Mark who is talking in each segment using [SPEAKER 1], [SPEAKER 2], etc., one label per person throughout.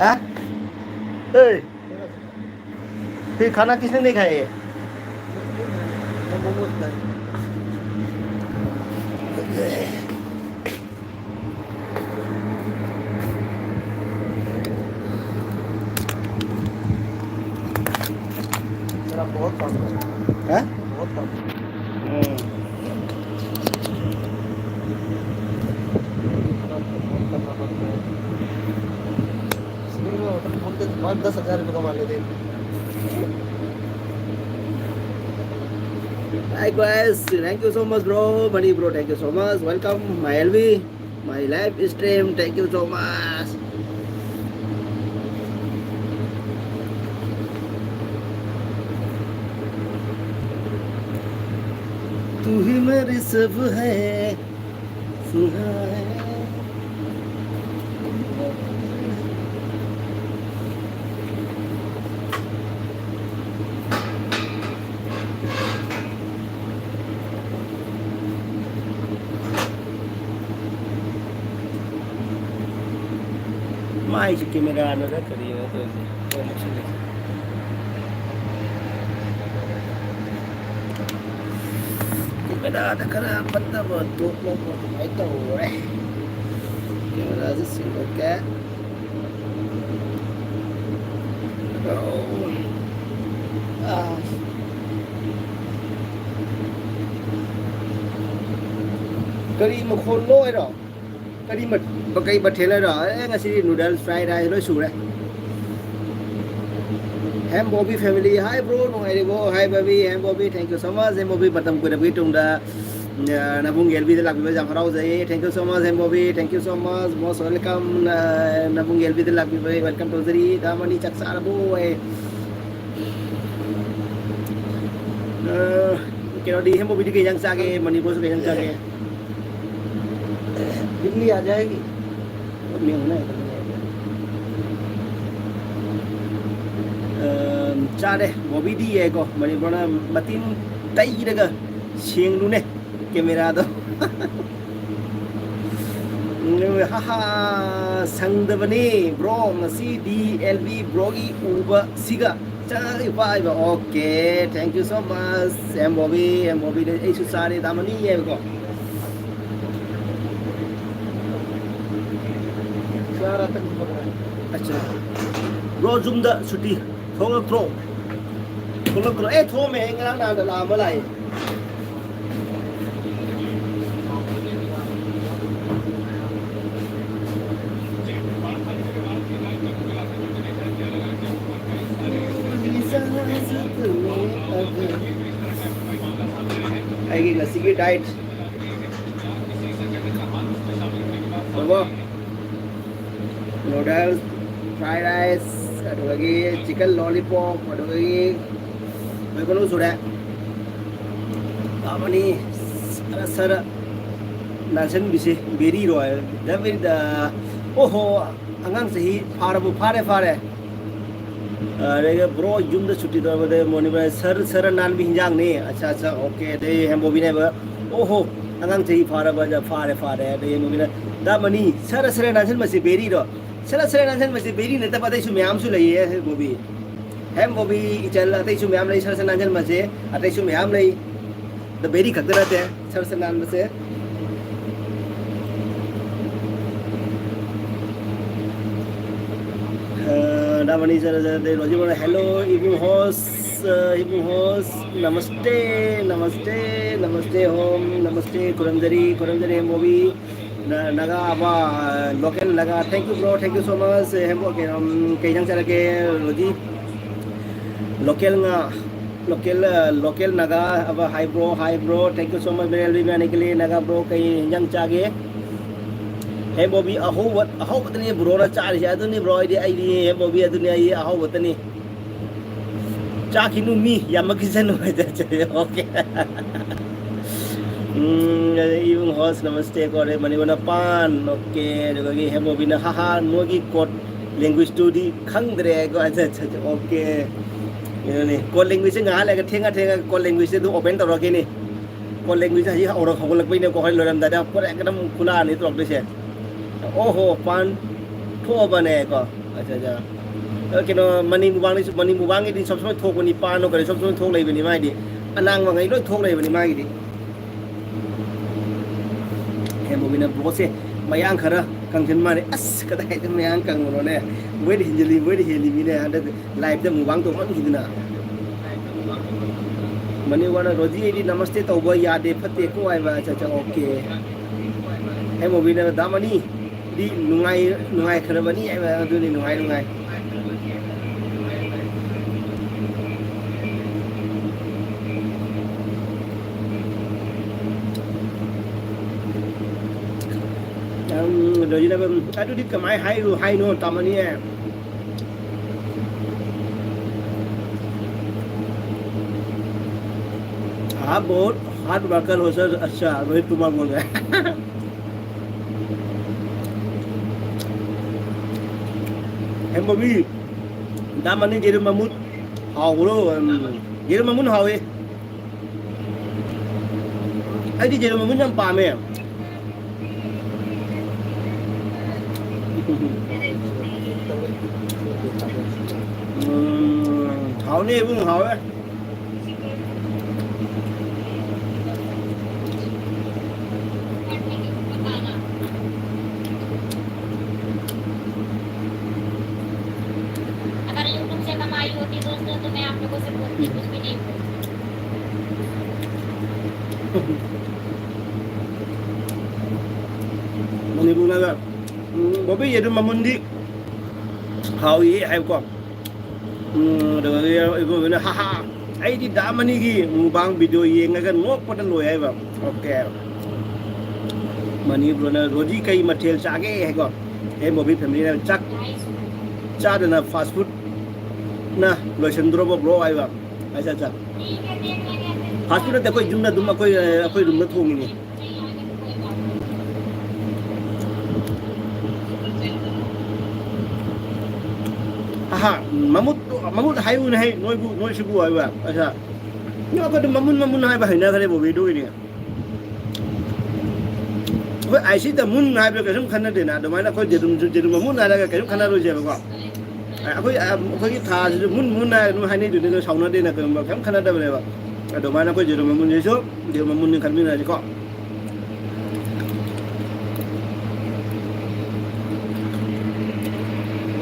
[SPEAKER 1] हाँ ए फिर खाना किसने नहीं खाए
[SPEAKER 2] बहुत काम है
[SPEAKER 1] हाँ
[SPEAKER 2] बहुत काम बहुत करना पड़ता है इसलिए मैं होटल खोलते 5-10 हज़ार रुपये कमा लेते
[SPEAKER 1] Hi guys, thank you so much bro, Money bro, thank you so much. Welcome my LV, my live stream. Thank you so much. तू ही मेरी सब है, सुना है. माई चुकी मेरा आना था करिएगा तो मेरा आना करा पत्ता बहुत धूप में बहुत महंगा हो रहा है कैमरा से सिंगल क्या करी मखोन लोय रो करी मत बकई बठेला रो ngasi noodles fried rice loi su rồi Ham Bobby family hi bro ngai ri bo hi Bobby Ham Bobby thank you so much Ham Bobby batam ko da bi tung da nabung LB de lak bi jam harau jai thank you so much Ham Bobby thank you so much most welcome nabung LB de lak bi welcome to Zari damani chaksa bo cái đó đi Ham Bobby đi cái yang sa cái mani bo cái yang sa cái
[SPEAKER 2] Delhi आ जाएगी
[SPEAKER 1] miếng này cha đây Bobby đi vậy cô mà đi bọn nó bắt tin tay đấy cơ xiên luôn này camera đó ha ha sang đó bani bro ngasi DLV brogi uba siga cha ibai ba okay thank you so much Ham Bobby đấy ai susah đấy damani vậy cô अच्छा bro zoom da suti thong kro e thong me ngang na da la ma lai ai cái là sige diet đúng không noodles, fried rice, ada lagi chicken lollipop, ada lagi macam sudah. Apa ni? Sara nasi bisi beri roy. Dah beri dah. Oh, angang sih fare. Ada bro jum dah cuti dah pada moni ber sara nan bihinjang ni. अच्छा okay. Deh Ham Bobby ni ber. Oh, angang sih fare. Deh Bobby ni. Dah mani sara nasi masih beri roy. Sera nansan masih beri neta pada isu meam su lagi ya Bobby. Ham Bobby ical atau isu meam lagi sera nansan masih atau isu meam lagi. The beri kagak ada ya sera nan masih. Dah mani sera de roji mana hello evening host namaste home namaste Kurandari Ham Bobby. Naga apa local naga thank you bro thank you so much Ham okay kay jang cara ke roji local naga apa hi bro thank you so much मेरे लिए आने के लिए naga bro kay jang chage Ham Bobby aho wat ni bro ra cha ri adu ni bro ai Ham Bobby adu ni ai aho wat ni cha kinu mi yamakisan okay Even host namaste kore mani bana pan okay jogi Ham Bobby na haha nogi code language study khang dre ko acha okay ini code language nga la ga thenga code language du open to roke ni code language hi ora khong lak pai ne ko hoi loram da pore ekdam khula ni to se oho pan tho bane ko अच्छा अच्छा kino mani mubang ni sob sob thok ni pa no kare sob sob thok lai bani mai di anang ma ngai loi thok lai bani mai di he mo bina bro se mayang khara kang chen ma ne as ka dai te mayang kang no ne we di hinjili we di heli mi ne anda live de mubang to on hidina mani wana roji di namaste to bo ya de phate ko ai ba cha cha okay he mo bina da mani di nungai khara bani ai ba du ni nungai rồi là cái đứa đi cầm ai hay nữa tầm anh em बहुत hard worker हो sir अच्छा रोहित कुमार बोल रहे हैं em có biết đã mà nên gì đâu mà muốn hào đâu gì đâu mà muốn hào ấy ấy đi gì đâu mà muốn nhắm pa mẹ hào nè cũng hào ấy
[SPEAKER 3] अगर YouTube से कमाई होती दोस्तों तो मैं आप लोगों से बोलती कुछ भी नहीं
[SPEAKER 1] Mani bu na bo bi yedu mamundi hao yi ai ko de bo na ha ha ai di da mani gi mu bang video ye nga ga nok pa dan loi ai ba okay mani bu na roji kai mathel cha ge hai ko e mo bi family na chak cha da na fast food na loi chandro bo bro ai ba ai cha cha fast food da koi jum na dum koi dum na thong ni ha mamut hayu ne hai noi sibu ai ba acha nyo ko mamun hai ba hai na khare bo video ni ko ai si ta mun hai ba ka sum khana de na do mai na ko jedum mamun na ga ka sum khana ro je ba ko ko ki tha mun na no hai ni de no sauna de na ka kam khana da ba do mai na ko jedum mamun je so de mamun ni khan mi na ji ko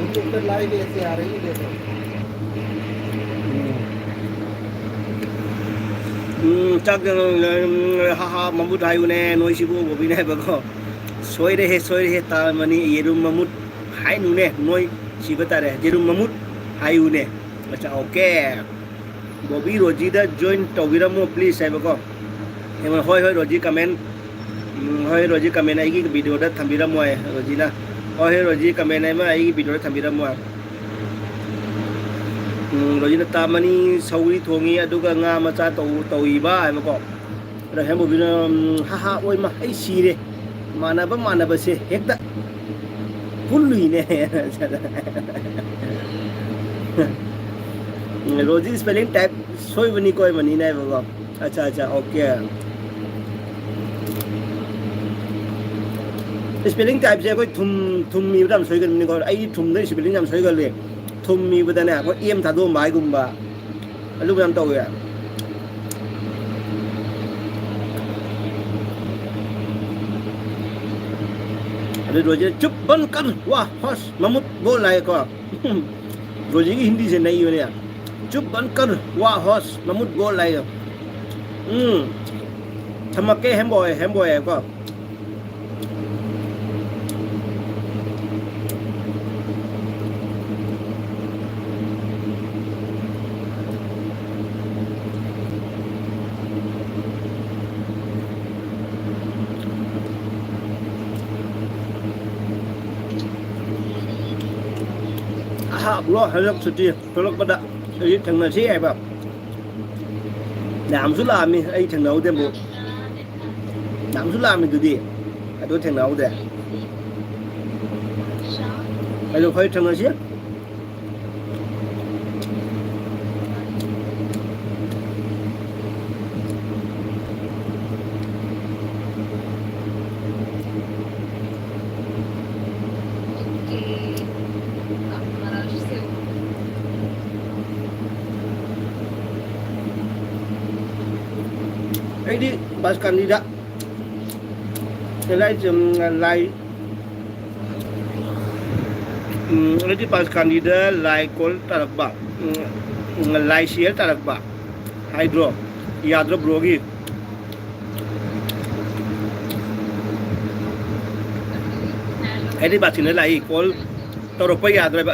[SPEAKER 2] YouTube पे live ऐसे आ रही है देखो
[SPEAKER 1] chắc ha ha mamut hayu ne noi sibu bo bi ne ba ko soi re he ta mani yerum mamut hai nu ne noi si ba ta re yerum mamut hayu ne acha okay bobi roji da join tawiramo please sai ba ko em hoi roji comment hoi roji comment ai ki video da thambiramo ai roji na hoi roji comment ai ma ai ki video da thambiramo ai rồi nó ta mani sauri thongi aduga nga macha tau ba ai ma ko ra hemo bin ha ha oi ma ai si re mana ba se hekda pului ne roji spelling type soi bani koi mani nai ba ko acha okay spelling type je koi thum mi dam soi gan ni ko ai thum ne spelling dam soi gan le thum mi ba ne ko em tha do mai gum ba lu nam tau ya ada roji chup ban kar wah hos mamut bolai ko roji ki hindi se nahi ho ne chup ban kar wah hos mamut bolai thamake hemboy ko lo halak suti tolok pada ai thằng nào xí ai ba làm số làm mi ai thằng nào dem bộ làm số làm mi từ đi ai đối thằng nào đấy ai đâu phải thằng nào xí ꯑꯩꯗꯤ ꯕꯥꯁꯀꯥꯟꯗꯤꯗ ꯂꯥꯏ ꯑꯩꯗꯤ ꯕꯥꯁꯀꯥꯟꯗꯤꯗ ꯂꯥꯏ call ꯇꯥꯔꯛꯄ ꯂꯥꯏ ꯁꯤꯌꯔ ꯇꯥꯔꯛꯄ ꯍꯥꯏꯗ꯭ꯔꯣ ꯌꯥꯗ꯭ꯔꯣ ꯕ꯭ꯔꯣꯒꯤ ꯑꯩꯗꯤ ꯕꯥꯁꯀꯥꯟꯗꯤꯗ ꯂꯥꯛꯏ call ꯇꯧꯔꯛꯄ ꯌꯥꯗ꯭ꯔꯦꯕ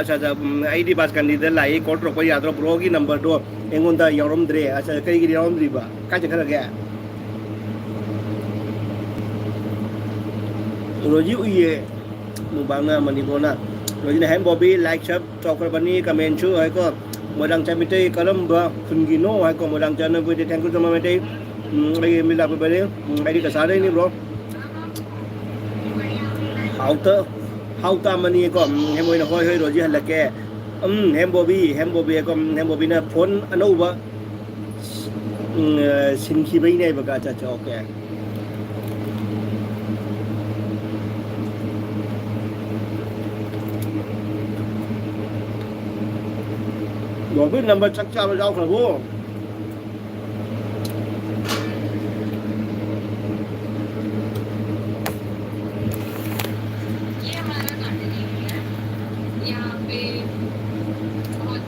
[SPEAKER 1] ꯑꯩꯗꯤ ꯕꯥꯁꯀꯥꯟꯗꯤꯗ ꯂꯥꯛꯏ ꯀꯣꯜ ꯇꯧꯔꯛꯄ ꯌꯥꯗ꯭ꯔꯣ ꯕ꯭ꯔꯣꯒꯤ ꯅꯝꯕꯔꯗꯣ ꯑꯩꯉꯣꯟꯗ ꯌꯥꯎꯔꯝꯗ꯭ꯔꯦ ꯀꯔꯤꯒꯤ ꯌꯥꯎꯔꯝꯗ꯭ꯔꯤꯕ ꯀꯥꯏ ꯆꯠꯈ꯭ꯔꯒꯦ रोजी उइये मुबांगना मणिपुरना रोजी ने हेम बॉबी लाइक सब चौकरबनी कमेंट छु है को मोदांग चामिते करम खुनगी नो है को मोदांग चान बुदे थैंक यू सो मच आई मिला बरे आई का सारे नि ब्रो हाउता मनी को हेम ओइन होय होय रोजी हलके हेम बॉबी को हेम बॉबी ना फोन अनौबा सिनखी बइने बका चा okay Robin number chắc chắn là rau khởi vô.
[SPEAKER 3] ये हमारा गार्डन एरिया है यहाँ पे बहुत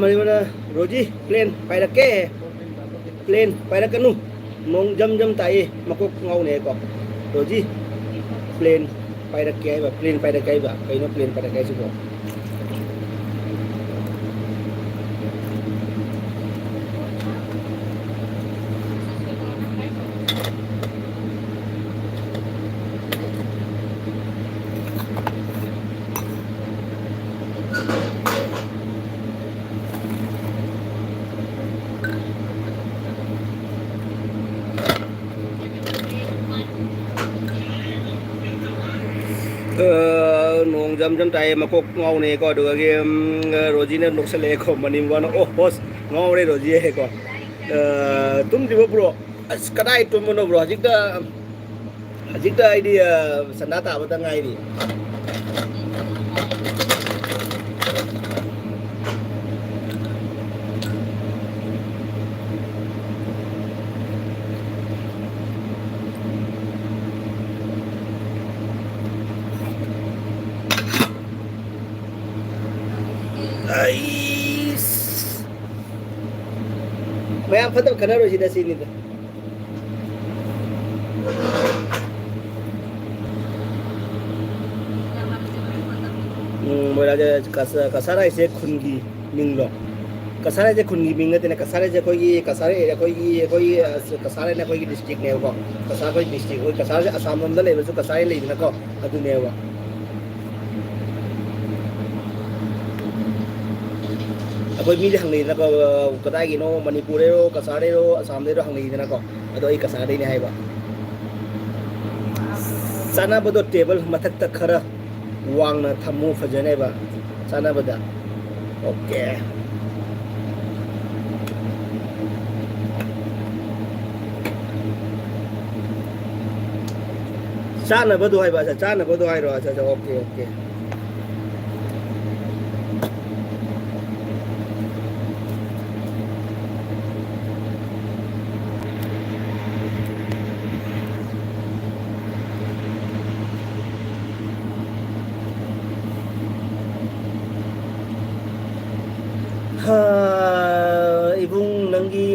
[SPEAKER 1] Mari mana Roji plane pai dak ke plane pai dak kanu mong jam tai makok ngau ne ko Roji plane pai dak ke ba plane pai dak kai ba kai no plane pai dak kai su ko nong jam tai makok ngau ne ko được cái Roji ne nok sele ko manim wa no oh boss ngau re Roji he ko tum di bro as kadai tum no bro hajik da idea sandata ba ta ngai di मैं आप खत्म करना रोजी दसी नहीं था मेरा जो कसारा इसे खुनगी मिंगलो कसारा जे खुनगी मिंगे तेने कसारा जे कोई कसारा ने कोई डिस्ट्रिक्ट ने वो कसारा कोई डिस्ट्रिक्ट कोई कसारा जे असम में ले बस कसारा ले ना को अदु ने वो कोई मी हंग नहीं ना को कदाई की नो मणिपुर रो कसारे रो असम रो हंग नहीं ना को अदो ई कसारे ने हाइबा साना बदो टेबल मथक तक खरा वांगना थमु फजने बा साना बदा ओके साना बदो हाइबा साना बदो हाइरो अच्छा okay okay ibung nanggi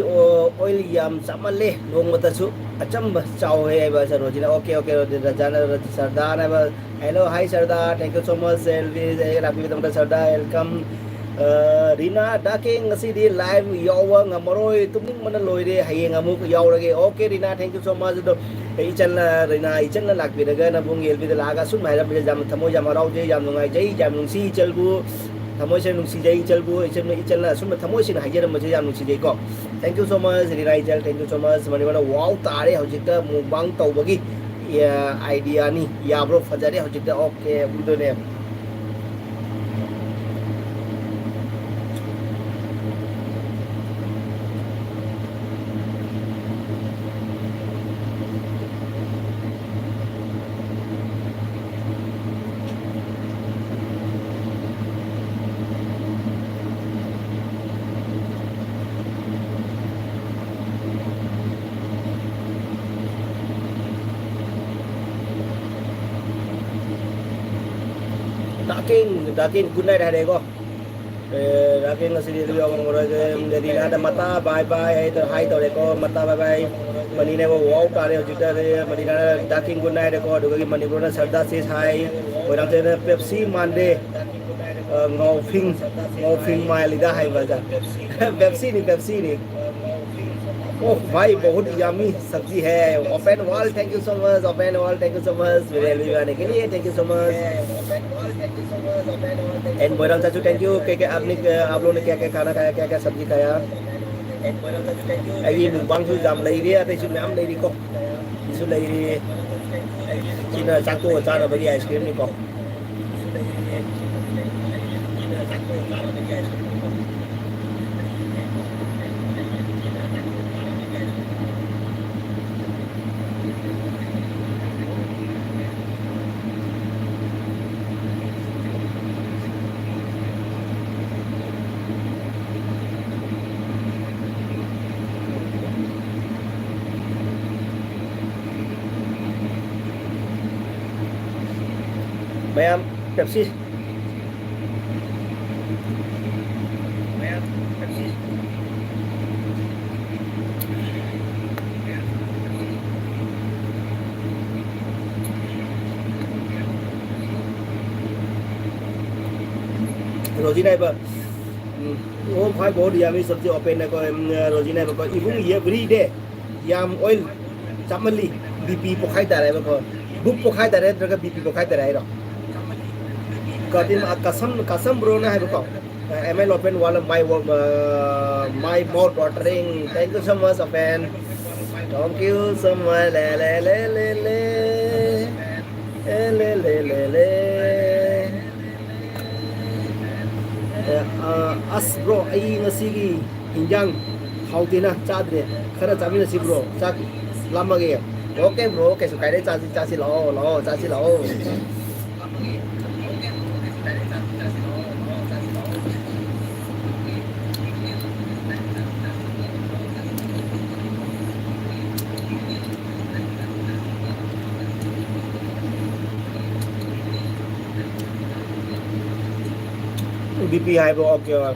[SPEAKER 1] oil yam samale long matasu achamba chow hai ba sir rojina okay rajana sardar ba hello hi sardar thank you so much selvi rapi tamda sardar welcome Rina daking ngasi di live yawa ngamaroi tumning mana loi de hayeng amuk yaw lagi okay Rina thank you so much do ichan Rina ichan la lakbi daga na bung yelbi de laga sun mai ra jam thamo jam rau je jam ngai jai jam nung si chelbu ꯊꯃꯣꯏ ꯁꯦꯡꯅ ꯅꯨꯡꯁꯤꯖꯩ ꯏꯆꯜꯕꯨ ꯏꯆꯜꯅ ꯑꯁꯨꯝꯅ ꯊꯃꯣꯏ ꯁꯦꯡꯅ ꯍꯥꯏꯖꯔꯝꯕꯁꯦ ꯌꯥꯝ ꯅꯨꯡꯁꯤꯖꯩꯀꯣ thank you so much ꯔꯤꯅꯥ ꯏꯆꯜ ꯊꯦꯡꯛ ꯌꯨ ꯁꯣ ꯃꯆ ꯃꯅꯤꯕꯅ ꯋꯥꯎ ꯇꯥꯔꯦ ꯍꯧꯖꯤꯛꯇ ꯃꯨꯛꯕꯥꯡ ꯇꯧꯕꯒꯤ आइडियानी याब्रो फजरे हजिकता ओके उदोने dakin good night hari ko dakin ngasih dia orang orang jadi ada mata bye bye hai to ko mata bye bye mani ne wo wow tare hojita re mani na dakin good night ko dogi mani bro na sarda says hi orang te pepsi mande ngofing mai lida hai baza pepsi ni ओह भाई बहुत yummy सब्जी है open wall thank you so much open wall thank you so much मेरे लिए आने के लिए thank you so much and Boram चाचू थैंक यू के आपने आप लोगों ने क्या क्या खाना खाया क्या क्या सब्जी खाया अभी मुबांग सु जाम ले रही है तो इसमें हम ले रही को इसमें ले रही चीना चाकू चाना बड़ी आइसक्रीम नहीं को मैम पेप्सी रोजीना वो भाई बहुत यामी सब्जी ओपन को रोजीना को इबुंग ये ब्री दे याम ऑयल चामली बीपी पोखाई तारे को बुक पोखाई तारे तरह बीपी पोखाई तारे रो कसम ब्रो ना है रुको ML open wall my mouth watering thank you so much open thank you so much le as bro ai ngasigi injang hautina chadre khara chamina si bro chak lamage okay bro okay so kai dai chasi lo BP high bro okay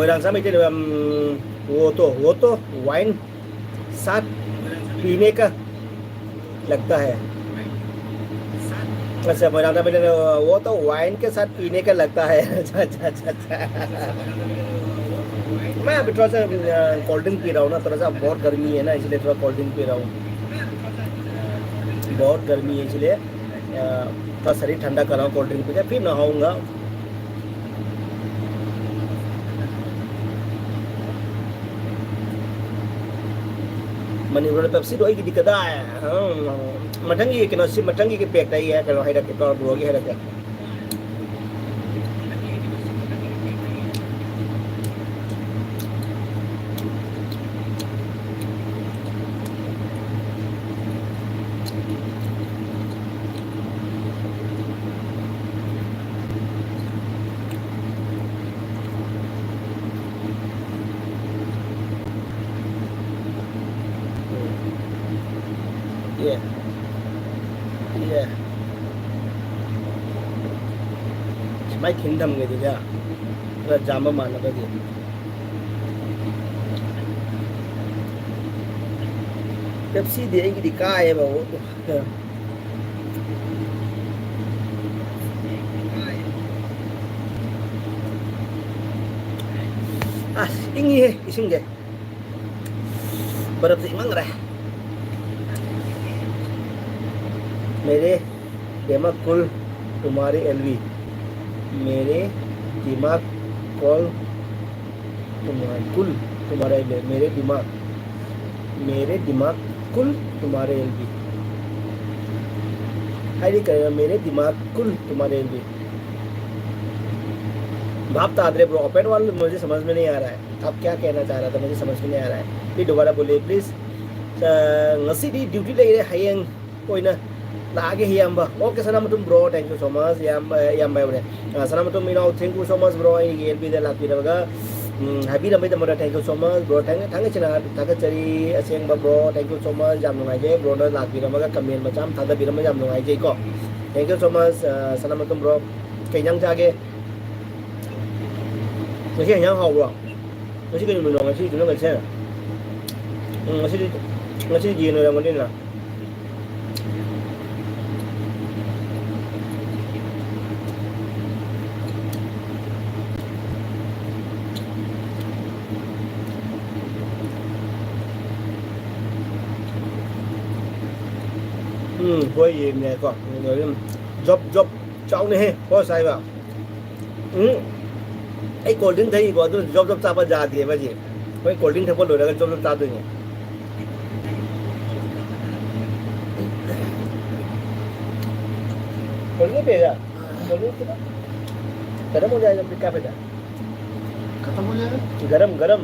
[SPEAKER 1] Modal sama itu वो तो wine साथ पीने का लगता है अच्छा modal sama itu वो तो वाइन के साथ पीने का लगता है अच्छा मैं अभी थोड़ा सा कोल्ड ड्रिंक पी रहा हूँ ना थोड़ा सा बहुत गर्मी है ना इसलिए थोड़ा कोल्ड ड्रिंक पी रहा हूँ बहुत गर्मी है इसलिए थोड़ा शरीर ठंडा कर रहा हूँ कोल्ड ड्रिंक पी के फिर नहाऊंगा Manipur Pepsi doi gidi kada matangi kena si matangi ke pek dai ya kalau haida ke to brogi haida ke ये ये मैं खिंदम गए थे क्या जामा मारना पड़े पेप्सी देगी दिखा है वो इंगी है इसिंगे बर्फ से इमंग रहा है मेरे दिमाग कुल तुम्हारे एलवी मेरे दिमाग कुल तुम्हारे मेरे दिमाग कुल तुम्हारे एलवी हाईली करेगा मेरे दिमाग कुल तुम्हारे एलवी भाप तादरे ब्रो ओपन वाल मुझे समझ में नहीं आ रहा है आप क्या कहना चाह रहा था मुझे समझ में नहीं आ रहा है प्लीज दोबारा बोलिए प्लीज ngasi ड्यूटी ले रहे hayang कोइना लागे हियाम्बा ओके सनामतुम bro thank you so much याम्बा ब्रे सनामतुम मिनाउ thank you so much bro आई एलबी दे लापिरगा हाबी रमै दमरा thank you so much bro थांगे चना थागचरी असेंबा bro thank you so much जाम नुंगाइजे ब्रो न लापिरमगा कमेंट मचाम थादा बिरम जाम नुंगाइजे को थैंक यू सो मच सनामतुम ब्रो कैजंग जागे ngasi yang hao bro ngasi cái mình ngasi chúng nó ngasi ngasi gì nữa là ngon là thôi gì nè con người job cháu này có sai vàoไอ้โกลดิ้งที่ก่อนต้องจบๆจ้าๆดีป่ะจีไอ้โกลดิ้งทั้งหมดเลยแล้วก็จบๆจ้าด้วยโกลดิ้งเป็นอะโกลดิ้งकितना गरम हो जाएगा फिर क्या फायदा
[SPEAKER 2] खत्म हो जाएगा
[SPEAKER 1] गरम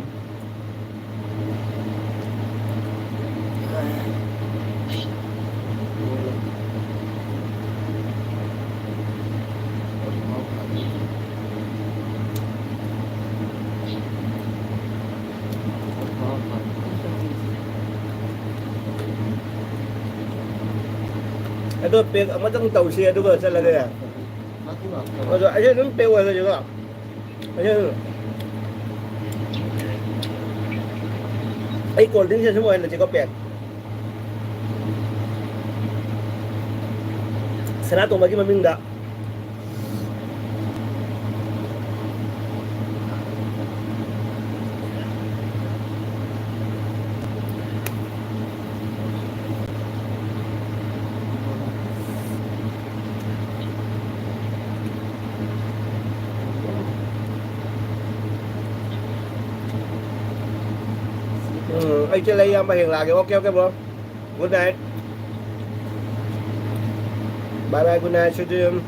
[SPEAKER 1] itu pek macam tahu sih itu kan salah dia. Kalau aja tu pek wala juga. Aja tu. Ai cold drink semua yang cakap pek. Sana tu bagi mami enggak. Anh chơi lấy em hiện là cái ok bro. Good night. Bye bye good night sweet dream.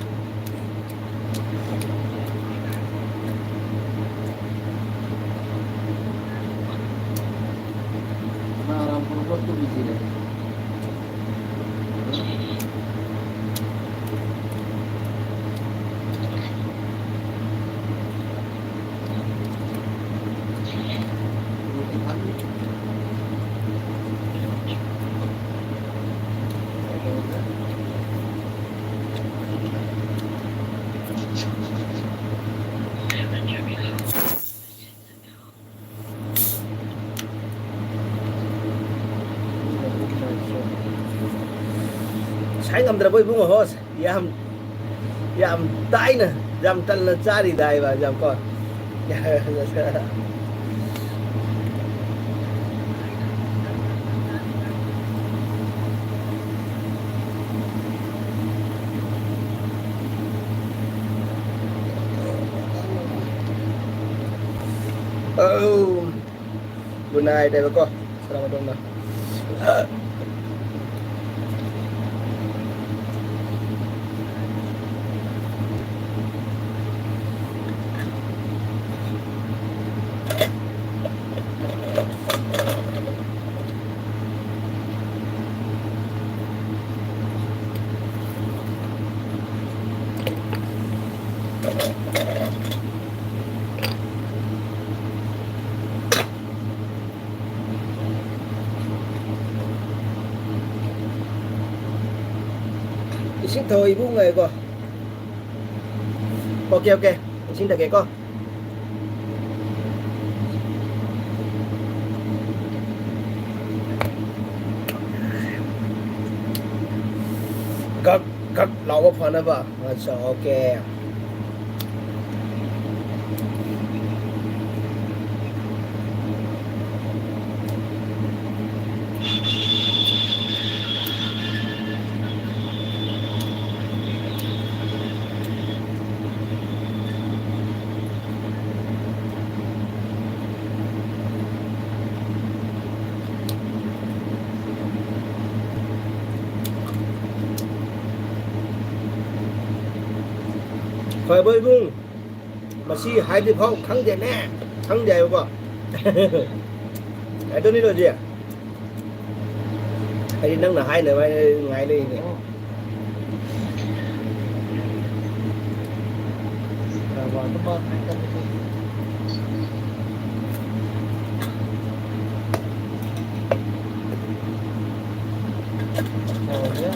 [SPEAKER 2] आराम पूर्वक तो busy रहे
[SPEAKER 1] Saya ngam terbaik bunga hos, yam tai na, jam tan la cari dai ba jam kon. Oh, good night dai ba ko. Selamat malam. Isin thầu ibu ngay ko. Ok ok. Isin take ko. Gak lawa phana ba. Acha okay. Khởi bơi bung mà si hai đứa không thắng đẹp nè thắng đẹp quá cái tôi đi rồi gì à hay đi nâng là hai nữa ngày đi
[SPEAKER 2] Vào nó bớt hai cân đi. Rồi nhá.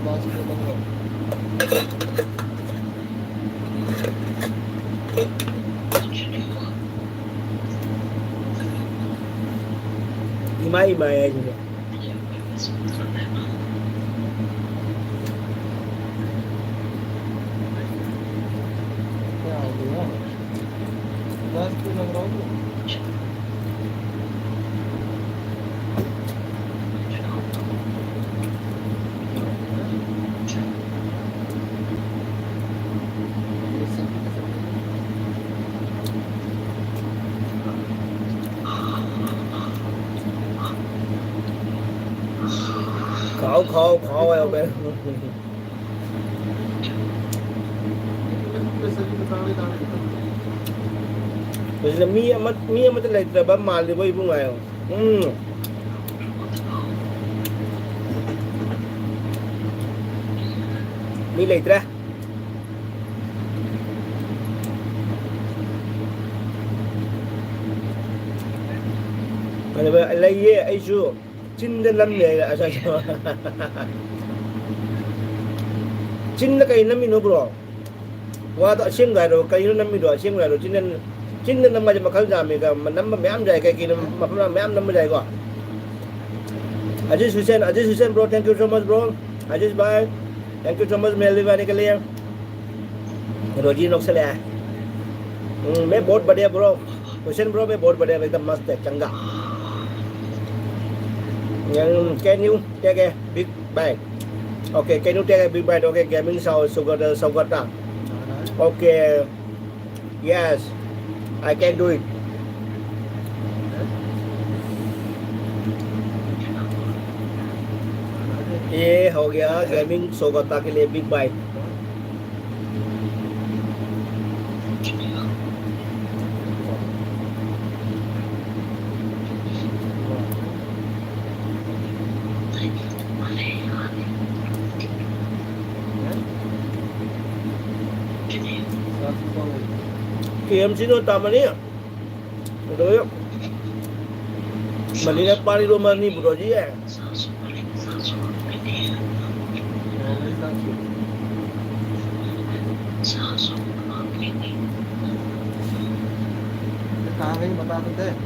[SPEAKER 2] Bao nhiêu đồng rồi?
[SPEAKER 1] Imay imay aja.
[SPEAKER 2] Nào gì á? Bao nhiêu đồng rồi?
[SPEAKER 1] Khó vậy ok. Terus mie amat lagi terbaik mal di bawah ibu ngayo. Mie lagi terah. Kalau lagi isu cinta dalam ni asal. Cinta kayak nami no bro. Wah tak siang dah do kayak nami do siang dah do cinta nama je makal jami ka nama meam jai kayak gini macam meam nama jai ko. Aziz Hussein bro, thank you so much bro. Aziz bye. Thank you so much मेरे लिए आने के लिए. रोजी नौक से ले आए. मैं बहुत बढ़िया bro. Hussein bro मैं बहुत बढ़िया एकदम मस्त है चंगा. Can you take a big bite? Okay, can you take a big bite? Okay, gaming sound Sugata. Okay, yes, I can do it. ये हो गया गेमिंग सोगता के लिए big bite. KMC no tama niya. Ito yun. Malinap pa rin naman ni Broji eh.
[SPEAKER 2] कहाँ गई बता सकते हैं?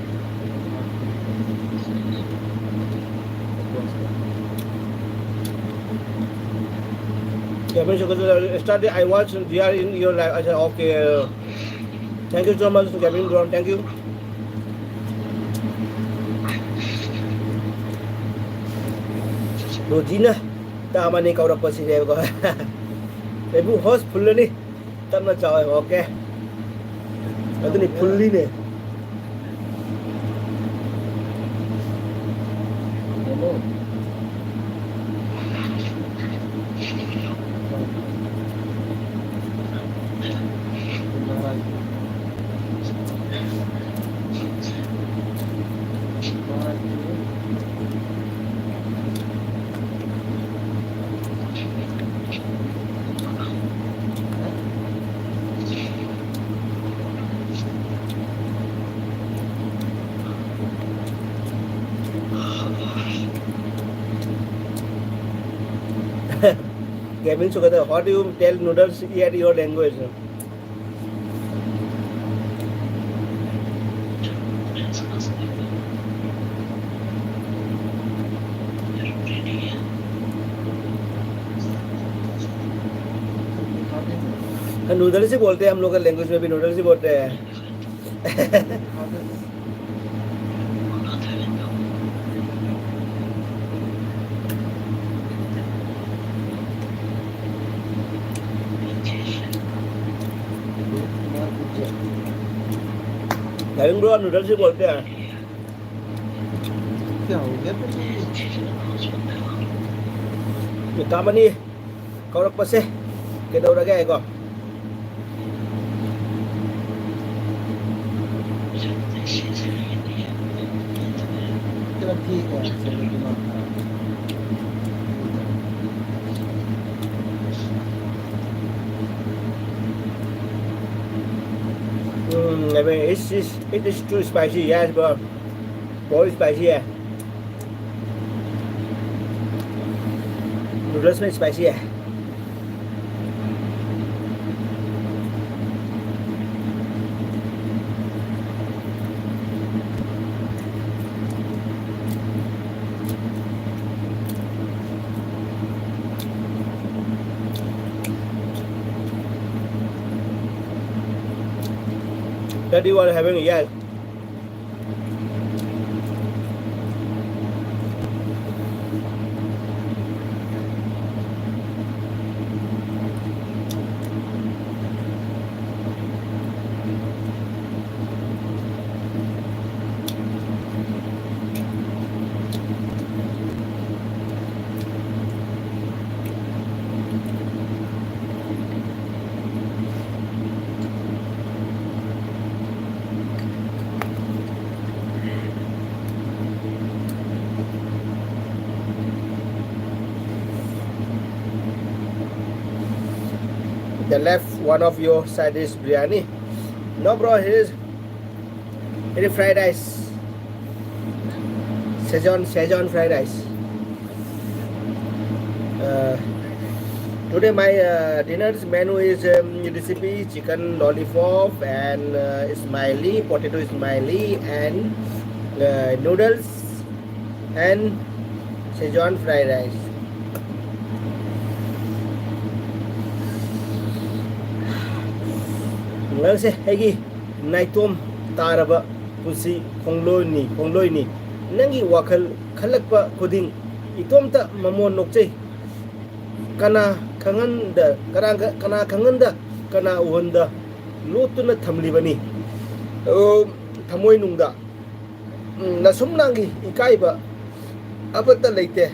[SPEAKER 1] Kevin started. I watched DR in your life. I said okay. Thank you so much, Kevin Brown. Thank you. Rodina, tama ni kau dapat sih dia kau. Ibu host full ni, tak nak jawab. Okay. Itu ni full ni. Gaming together. What do you tell noodles in your language?
[SPEAKER 2] खाते हैं
[SPEAKER 1] noodles ही बोलते हैं हम लोग का language में भी नूडल्स ही बोलते हैं
[SPEAKER 2] खाते हैं Kumar Gujjar
[SPEAKER 1] Gaming bro noodles ही बोलते हैं
[SPEAKER 2] क्या हो गया फिर
[SPEAKER 1] Kamani kaurakpase kaidaurage ay ko
[SPEAKER 2] चलो ठीक है चलो दिमाग खराब
[SPEAKER 1] I mean it is too spicy yes bro बहुत spicy है नूडल्स में spicy है that you are having yes the left one of your side is biryani no bro here is fried rice Szechuan fried rice today my dinner's menu is recipe chicken lollipop and smiley potato smiley and noodles and Szechuan fried rice ꯉꯁꯦ ꯑꯩꯒꯤ ꯅꯥꯏꯇꯣꯝ ꯇꯥꯔꯕ ꯄꯨꯟꯁꯤ ꯈꯣꯡꯂꯣꯏꯅꯤ ꯅꯪꯒꯤ ꯋꯥꯈꯜ ꯈꯜꯂꯛꯄ ꯈꯨꯗꯤꯡ ꯏꯇꯣꯝꯇ ꯃꯃꯣꯟ ꯅꯣꯛꯆꯩ ꯀꯅꯥ ꯈꯪꯍꯟꯗ ꯀꯅꯥ ꯎꯍꯟꯗ ꯂꯣꯠꯇꯨꯅ ꯊꯝꯂꯤꯕꯅꯤ ꯊꯃꯣꯏꯅꯨꯡꯗ ꯅꯁꯨꯝꯅꯪꯒꯤ ꯏꯀꯥꯏꯕ ꯑꯃꯠꯇ ꯂꯩꯇꯦ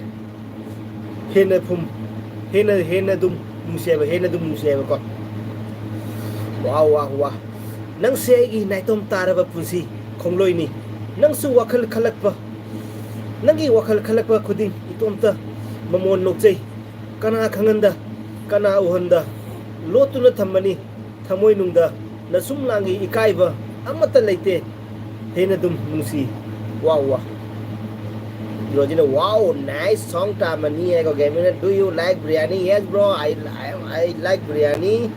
[SPEAKER 1] ꯍꯦꯟꯅ ꯑꯗꯨꯝ ꯅꯨꯡꯁꯤꯌꯦꯕꯀꯣ वाह नंग से नाइटोम तारब पुंसी खोंलोइनी नंगसु वखल खलकपा नंगी वखल खलकपा खुदिंग इतोमता ममोन नोकजै कना खंगंदा कना उहंदा लोतुना थम्मनी थमोय नुंगदा नसुम लांगी इकाइबा अमता लेते हेना दुम नुंसी वाह Rojina, wow, nice song tamani ego gaming. Do you like biryani? Yes bro, I like biryani.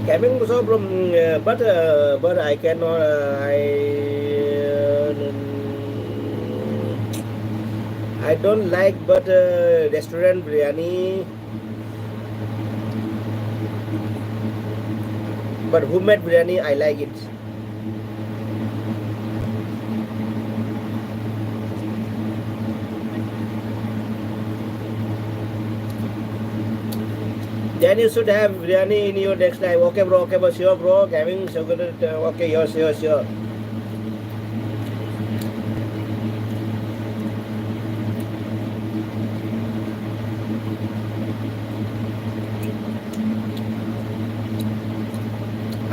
[SPEAKER 1] Gaming so from but I cannot I don't like but restaurant biryani but homemade biryani I like it then you should have biryani in your next life. Okay bro, sure bro, gaming so good. Okay, sure.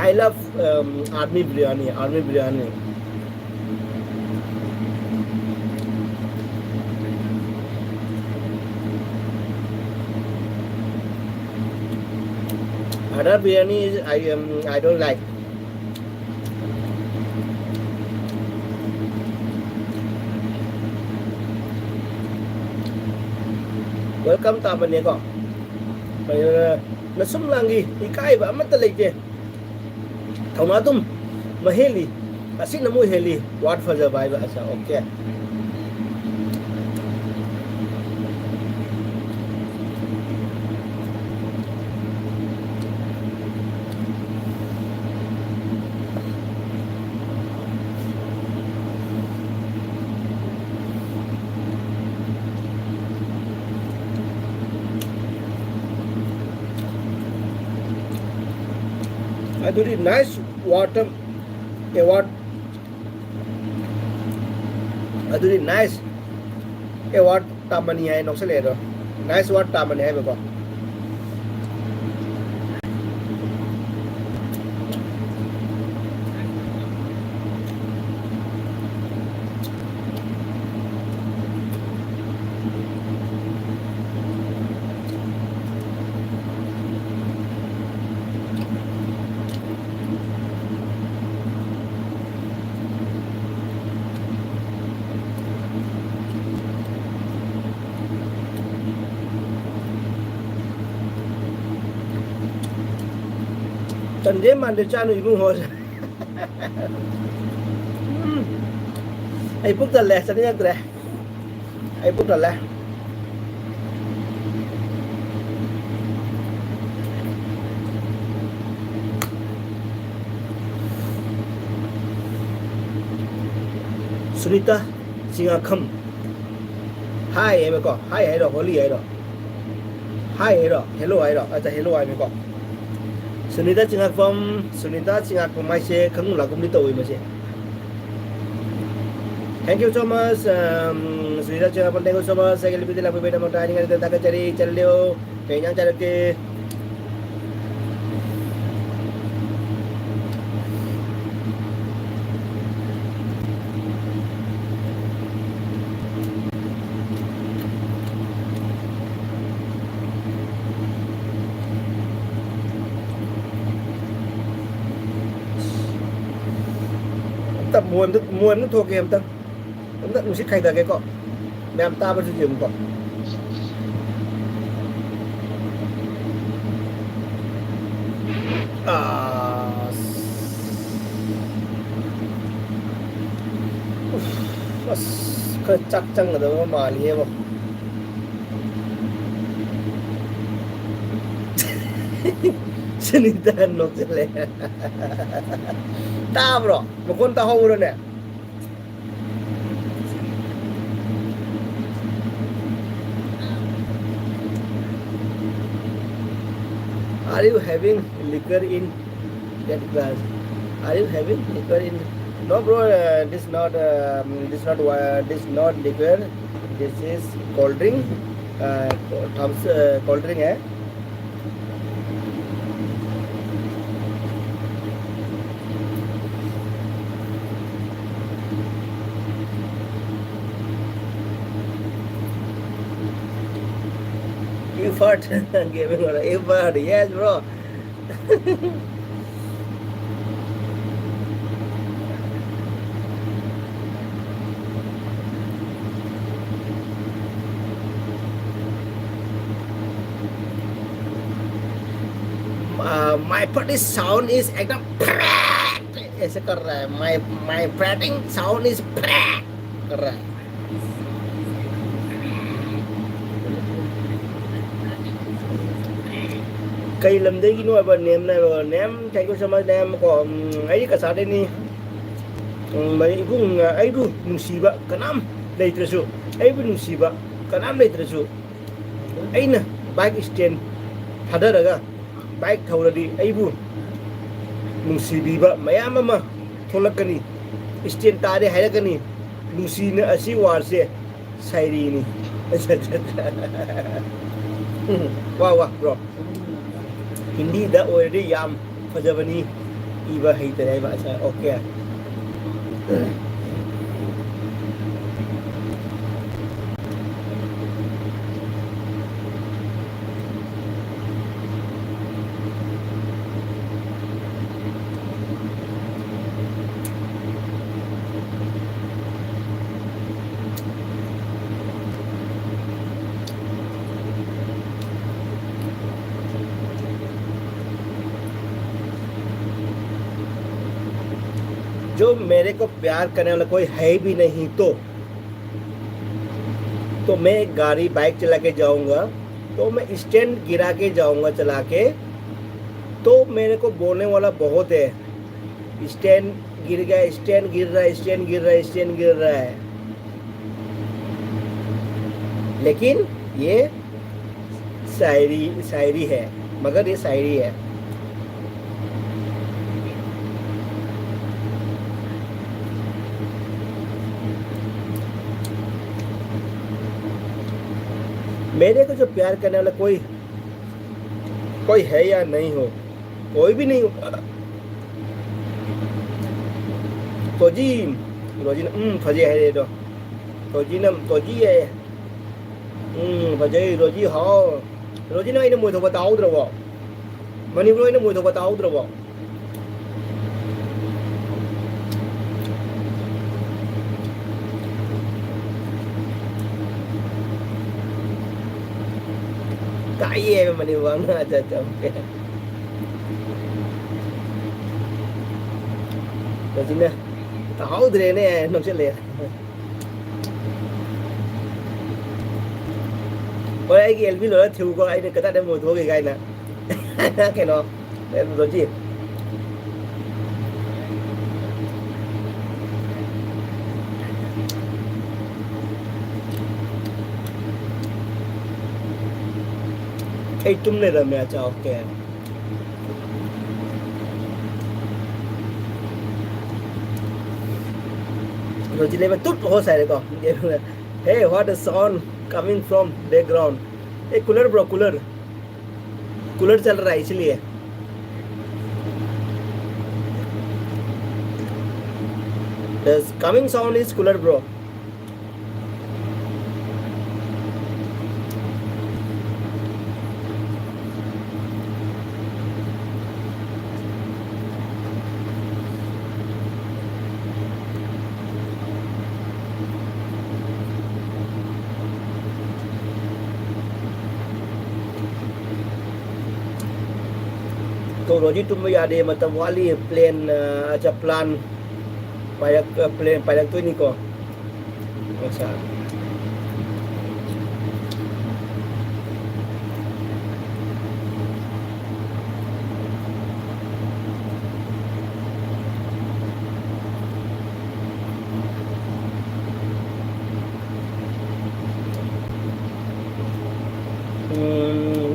[SPEAKER 1] I love army biryani. Army biryani. Other biryani is I don't like. Welcome ta bên này con. Bây giờ nó sum langi ikai ba amat leite. Thau na tum ma heli. Asin na mo heli. What for the vibe asa okay. I do it nice water. What? I do it nice. What? Tamani hai nok se le do. Nice what tamani hai ba. Tần đêm mà để cha nuôi cũng hồi. Ai bút tần lẹ sao nhá tệ. Ai bút tần lẹ. Sunita Singakham. Hi em có. Hi ấy rồi, holy ấy rồi. Hi ấy rồi, hello ấy rồi. Acha hello ấy mới có. Sunita Singakham mai se khang la kum ni toi ma se. Thank you so much. Sunita Singakham thank you so much. Saya lebih dalam berbeda motor ini kita tak cari leo. Kayaknya cara ke tập muôn nó thuộc em tâm rất mình sẽ khai cái cọ đem ta bao nhiêu cọ cái chắc chắn là đâu mà liếc không Sinitan nok sila. Ta bro, mukunta ho ulo na. Are you having liquor in that glass? Are you having liquor in? No bro, this not liquor. This is cold drink. Cold drink है. Effort giving her effort, yes bro. My party sound is एकदम ऐसे कर रहा है. My prating sound is कर रहा है. Cây làm đấy cái nuôi bần ném này rồi ném thấy có sao mà ném có ấy cả sao đây nè mấy vùng ấy đủ nung xì bạ cả năm đây từ số ấy vẫn nung xì bạ cả năm đây từ số ấy nè bike stand thật đó rồi bike thầu là đi ấy vùng nung xì bị bạ mấy em mà thôi là cái này stand ta đây hay là cái này nung xì nữa ở xí ngoài xe sai đi nè wow wow bro Hindi da already yam fajavani Iba hater ay ba sa okay. जो मेरे को प्यार करने वाला कोई है भी नहीं तो मैं गाड़ी बाइक चला के जाऊंगा तो मैं स्टैंड गिरा के जाऊंगा चला के तो मेरे को बोलने वाला बहुत है स्टैंड गिर गया स्टैंड गिर रहा है स्टैंड गिर रहा है स्टैंड गिर रहा है लेकिन ये शायरी है मगर ये शायरी है मेरे को जो प्यार करने वाला कोई है या नहीं हो कोई भी नहीं हो तोजी फजे है दो तोजी है फजे रोजी हाँ रोजी ना इन्हें मुझे बताओ द्रवो मणिपुर इन्हें मुझे बताओ द्रवो Kaya maniwang na oke. Jadi na tahu deh ini nong sih Ôi anh kia biết rồi thiếu có anh cái ta đem mùi thuốc cái nè cái nó em rồi gì Hey, तुमने रम्या चाहो क्या रोजिले में तुट हो सारे को Hey, what a sound coming from background. Hey, cooler bro cooler चल रहा है इसलिए The coming sound is cooler bro. तो रोजी तुम भी याद है मतलब वाली प्लेन अच्छा प्लान प्लेन पायलट तो नहीं को अच्छा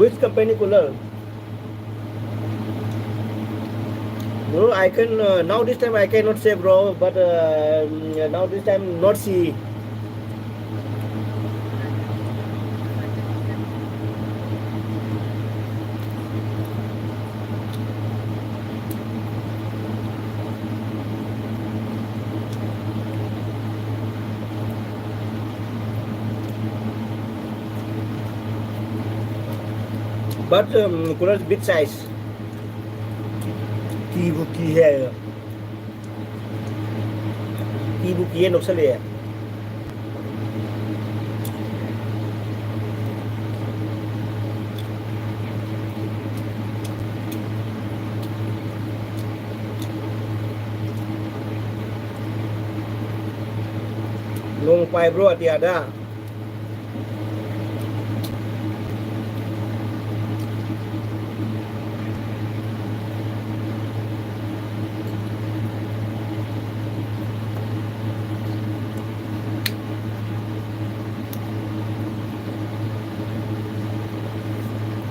[SPEAKER 1] which company cooler No, I can now this time I cannot say bro, but now this time not see. But cooler is big size. की बुकी है नुकसान है lung pai bro tiada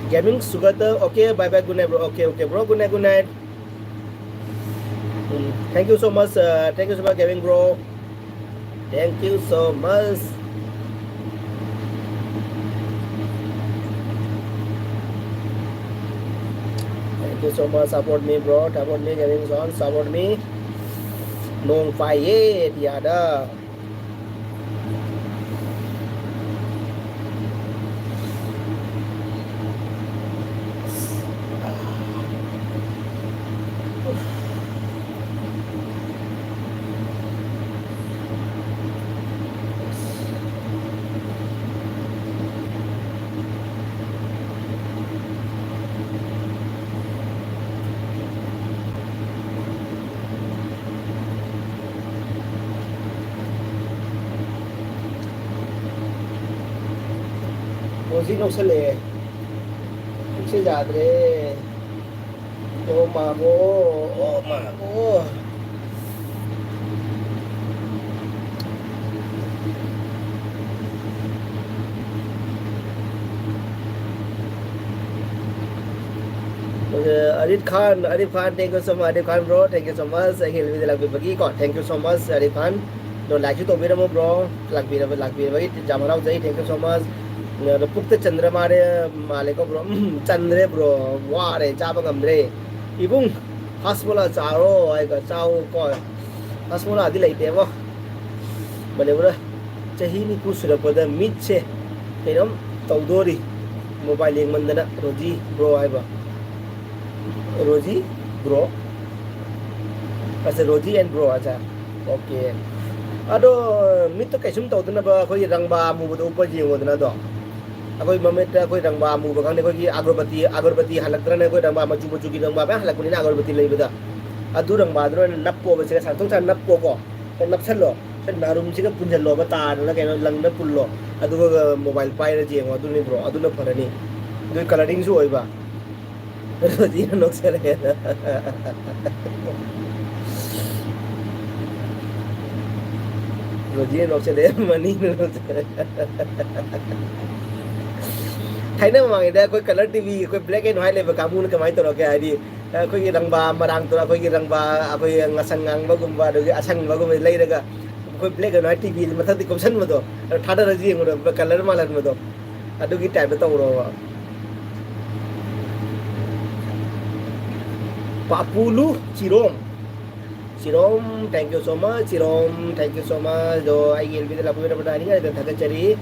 [SPEAKER 1] Gaming Sugata, okay, bye bye, good night, bro. Okay, bro, good night. Thank you so much, gaming bro. Thank you so much. thank you so much support me bro support me Jamin Son support me Nong Phai Ye tiada Ozi no se le se jadre oh mago Arif Khan thank you so much Arif Khan bro thank you so much I will be like bagi ko thank you so much Arif Khan no like to be bro like be bagi jamarau jai thank you so much Pukta Chandra Mare Maleko bro Chandre bro Ware Chapa Gamdre Ibung Hasmola Charo I got Chao Koi Hasmola Adila Devo Manevra Chahini Kusura Pada Mitche Kenum Taudori Mobile Mandana Roji bro Iba Roji bro As a Roji and bro Acha Okay Ado Mito Kashum Taudana Koi Rangba Mubu Upaji Wadana Aku memang aku orang bamu, bahkan aku agorbati halakran aku orang bamu cuci orang bamu halak punya agorbati lagi betul. Adu orang bamu orang nappo macam satu cara nappo ko, nap selo, narum sih kan punjal lo, bata, orang kena lang nap pullo. Adu mobile fire aja, adu ni bro, adu nap hari ni. Adu coloring show iba. Roji nak sele. Roji nak sele, mani nak sele. Thailand mà người ta có color TV, có black and white level kamu nak main tu orang kaya di, có cái rang ba marang tu, có cái rang ba, có cái ngasang ngang bagum ba, có cái asang bagum lagi dah, có black and white TV, macam tu komsen macam tu, thada raji yang orang color malah macam tu, ada kita type tu orang. Papulu Cirom, thank you so much, Cirom, thank you so much. Do I will be the lapu pada hari ni, ada cari.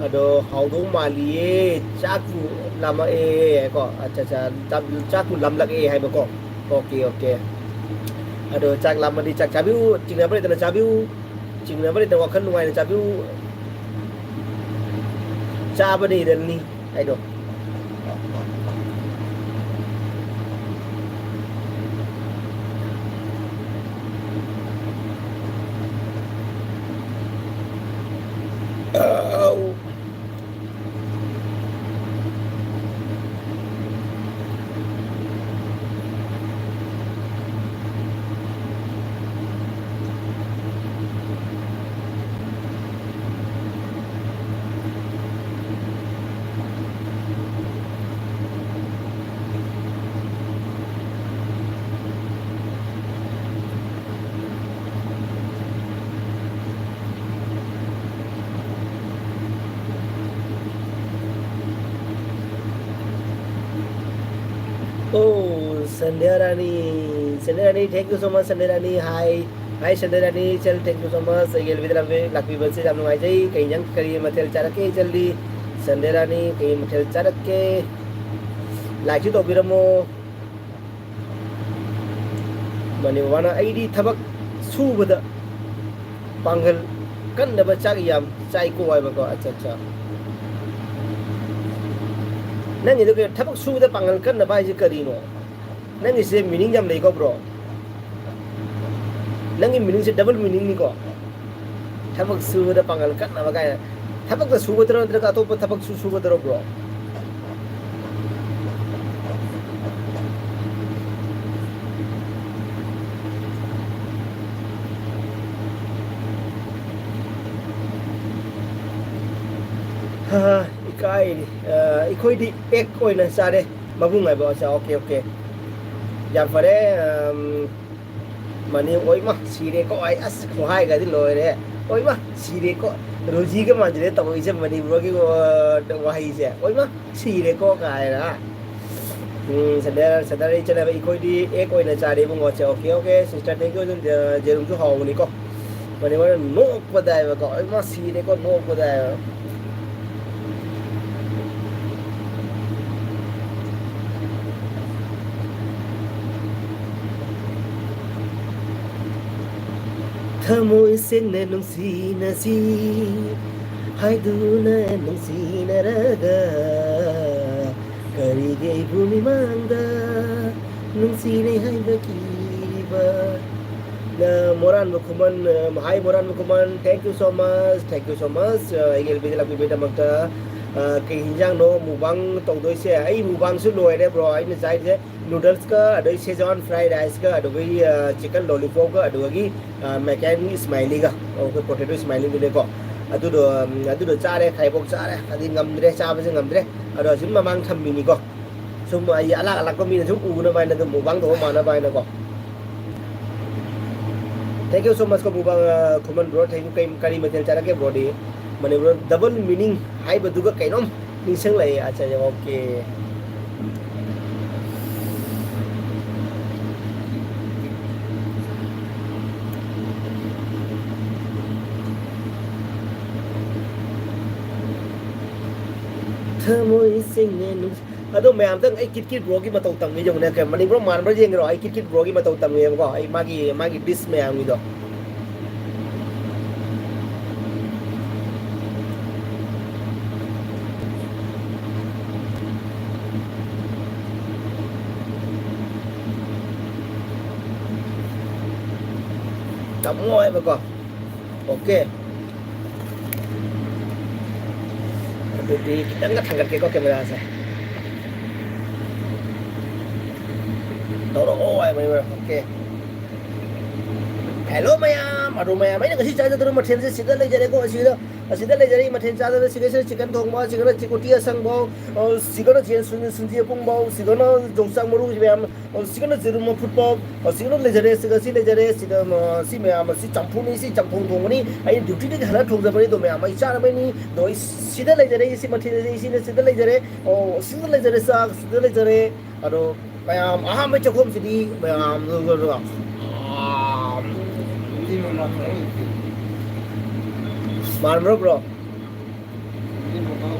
[SPEAKER 1] Aduh, haudung mali caku lama kok, acha caku lam lagi hai beko. Okay. Aduh, cak lama di cak cabiu, cingna boleh tanah cabiu, cingna boleh tanah wakan nuai cabiu. Caba ni dan ni, aduh. Oh, Sandarani, thank you so much, Sandarani. Hi, Sandarani. Chal, thank you so much. Saya lebih dalam lakbi bersih dalam aja. Kayaknya kari material cara ke jaldi. Sandarani, kayaknya material cara ke. Lagi tu biramu. Mani wana ID thabak su benda. Panggil kan dapat cari yang cai kuai bako. Acha. Nanti tu ke thabak su benda panggil kan dapat aja kerino. Nanti se meaning jam lagi ko bro. Nanti meaning se double meaning ni ko. Thabak su benda panggil kan dapat kaya. Thabak tu su benda terus atau thabak su benda bro. Ikai ikoi di ek koi na sare mabung ai ba sa okay jam pare mani oi ma sire ko ai as ko hai ga di loi re oi ma sire ko roji ke majre ta oi se mani bro ki wahai se oi ma sire ko ka ai ra Saturday cho nên là coi đi ek oi na chari bung oche okay sister thank you jerum chu haw ni ko mane ma no ko dai ba ko ma si ne ko no ko dai thamoi sen ne nung si hai du na nung si na raga karige bhumi mangda nung si ne hai ba kiba na moran mukuman hai moran mukuman thank you so much igel bidela bi beda magta ke hinjang no mubang tong doi se ai mubang su loi de bro ai na jai je noodles ka adoi szechuan fried rice ka adoi chicken lollipop ka adoi macan smiley ka okay potato smiley bi de ko adu do chare khai bok chare adi ngamdre cha ba je ngamdre ado sim mamang tham mi ni ko sum ai ala ko mi na sum u na bai na mubang to ma na bai na ko thank you so much ko mubang kuman bro thank you kai kari matel chara ke bro di mane bro double meaning hai ba du ga kainom nisang lai acha okay thamoi sing ne nung ado mayam tang ai kit bro ki matau tang mi jong ne ke mani bro man bro jeng ro ai kit bro ki matau tang mi ko ai magi dis mayam mi do ngoi ba ko okay jadi kita angkat ke ko kamera sa toro oi mai okay hello mayam adu mayam ai ngasi cha da mathen se sidal le jare ko asida le jare mathen cha da sigase chicken thong ba sigana chikuti asang ba sigana chen sun je pung ba sigana jongsang maru mayam sigana jeru mo football sigana le jare sigasi le jare sidam si mayam si champung thong ni ai duty de hala thong ja bari do mayam ai cha na ni do sida le jare si mathen le si sida le jare sida le jare sa sida le jare ado mayam aha me chokom sidi mayam
[SPEAKER 2] Hindi mo na ko.
[SPEAKER 1] man bro
[SPEAKER 2] Hindi mo ko.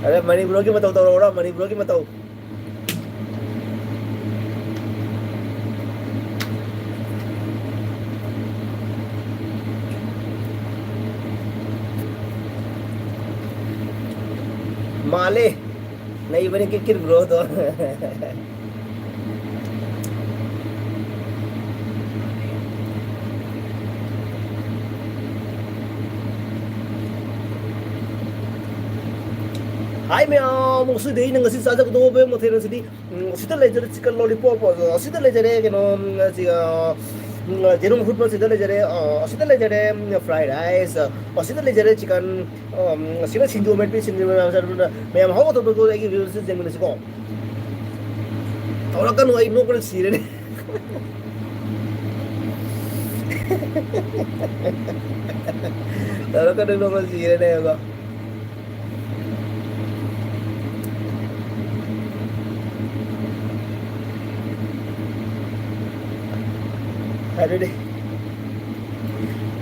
[SPEAKER 1] अरे मणि bro की बताओ तो रोड़ा मणि bro की बताओ माले नहीं बने किर ब्रो तो hai mèo một sư đi nâng sư sao cho tôi với một thằng sư đi sư tất lấy cho chicken lollipop sư tất lấy cho đấy cái nó gì chỉ nó một phút sư tất lấy cho đấy sư tất lấy cho đấy fried rice sư tất lấy cho đấy chicken sư nó xin đồ mẹ xin đồ mẹ mà không có tôi cái gì sư xem mình sẽ có tao nó cái nuôi nó có gì đấy tao nó cái nó có gì đấy này không Aduh deh.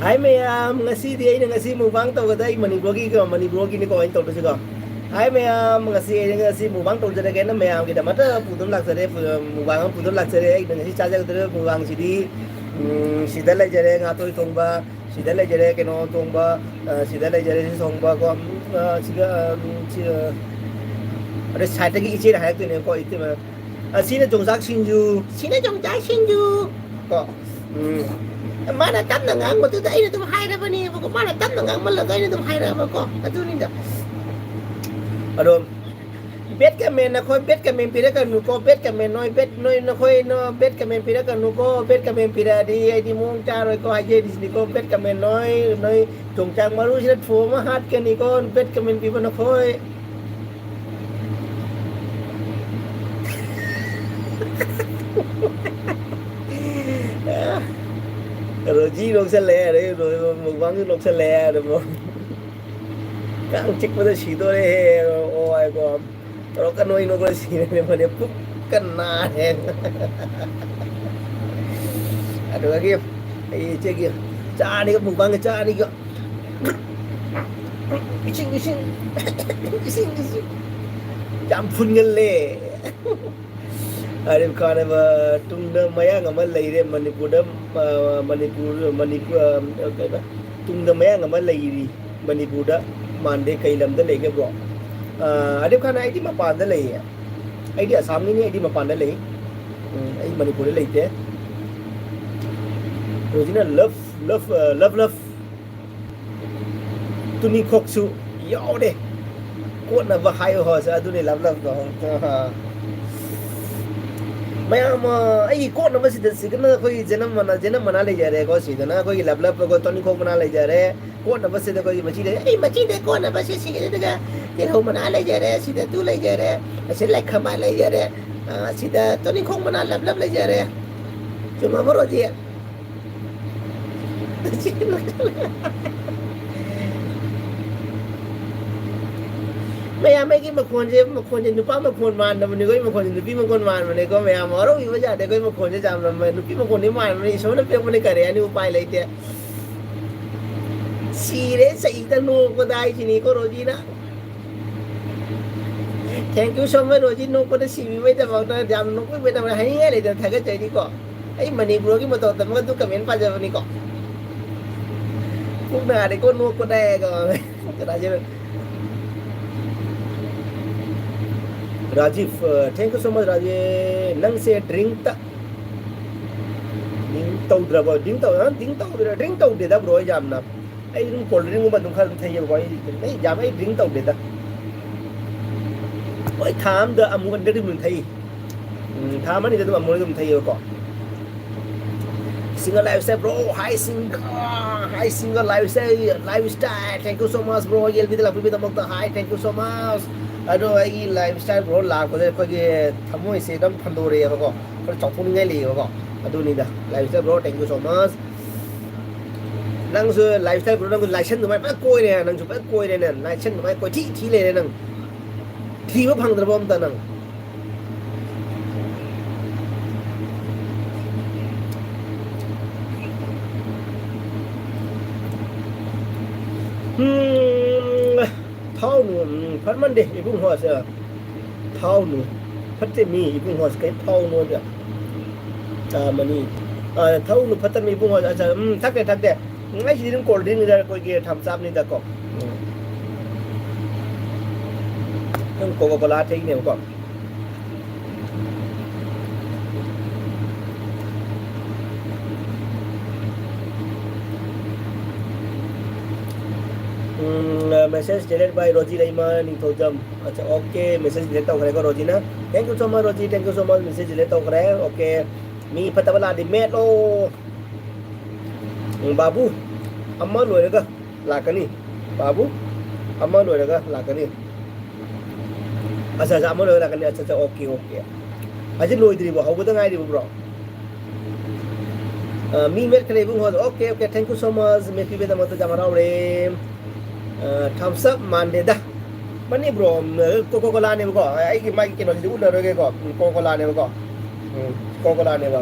[SPEAKER 1] Hai mayam ngasi dia ini ngasi mubang tau kata mani blogi ni kau ini tau tu juga. Hai mayam ngasi mubang tau jadi kena mayam kita mata putus lak sere mubang putus lak sere ngasi caca kata mubang sidi sida le jere ngatoi tongba sida le jere keno tongba sida le jere si tongba ko siga ada side lagi icir hai tu ni kau itu mah. Sini jongsak sinju ko. Mana tam na ngang mo tu dai na tum hai ra bani ko mana tam na ngang mal la dai na tum hai ra ba ko atu ni da adon bet ka men na khoi bet ka men pira ka nu ko bet ka men noi na khoi no bet ka men pira ka nu ko bet ka men pira di ai di mong cha roi ko ai je di ko bet ka men noi tung chang maru si phu ma hat ka ni ko bet ka men pi ba na khoi rồi Roji lok se le re mukbang lok se le de bro kang chik pada sido re oh ai ko ro kan noi no ko si ne mane puk kan na he aduh lagi ai che ki cha ni ko mukbang cha ni ko ising jam phun ngal le Arif Khan ba tungda maya ngamal lai re Manipur kai ba tungda maya ngamal lai ri Manipur da mande kai lam da lege bro Arif Khan ai di ma pan da lai ai di Assam ni ai di ma pan da lai ai Manipur da lai te Rosina love tuni khoksu yo de ko na ba hai ho sa du ni love do Mayam ai ko na basi de signa koi janam mana le ja re ko si na koi lab ko toni ko mana le ja re ko na basi de koi machi de ko na basi si de ga te ho mana le ja re si de tu le ja re ase like khama le ja re si de toni ko mana lab le ja re cuma moro ji Maya mai ki makhon je nupa makhon man na mane koi makhon je nupi makhon man mane ko maya maro ki waja de koi makhon je jam na nupi makhon ni man mane so na pe mane kare ani upai lai te sire sai ta no ko dai chi ni ko Roji na Thank you so much Roji no ko da si mi mai ta ba ta jam no ko be ta hai ngai le ta tha ga chai ni ko ai mani bro ki ma to ta ma tu comment pa ja ni ko ku na de ko no ko da ko ka da je Rajiv, thank you so much Rajiv. Nang se drink tau de da bro jam na. Ai dum cold drink ma dum khan thai ko ai jam ai drink tau de da. Oi tham da amu kan de mun thai. Tham ani da amu dum thai ko. Single lifestyle bro, hi single lifestyle. Thank you so much bro. Yel bi da bi da mak da hi, thank you so much. Aduh, ai lifestyle bro lah ko de ko ge thamoi se dam phando re ba ko ko chok phun ngai li ba ko aduh ni da lifestyle bro thank you so much nang su lifestyle bro nang license mai pa koi ne nang su pa koi ne license mai ko thi le nang thi ba phang da bom ta nang thau nu phát man de ibung ho sa thau nu phát te mi ibung ho kai thau nu da mani thau nu phát mi ibung ho sa thak de ngai ji ding cold drink da ko ge tham sap ni da ko nang Coca-Cola thei ne ko message deleted by Roji Rahman Nithojam. अच्छा okay message delete tau kare ko Roji na. Thank you so much Roji, thank you so much message delete tau kare. Okay mi patawala di met lo. Babu amma loi ga lakani. Babu amma loi ga lakani. अच्छा amma loi lakani अच्छा okay. Aje loi diri bo hau da ngai di bro. Mi met kare bu ho okay thank you so much me pi be da mata jamara re. Thumbs up mande da mani bro Coca-Cola ne ko ai ki mai ki no di una ro ke ko Coca-Cola ne ko Coca-Cola ne ba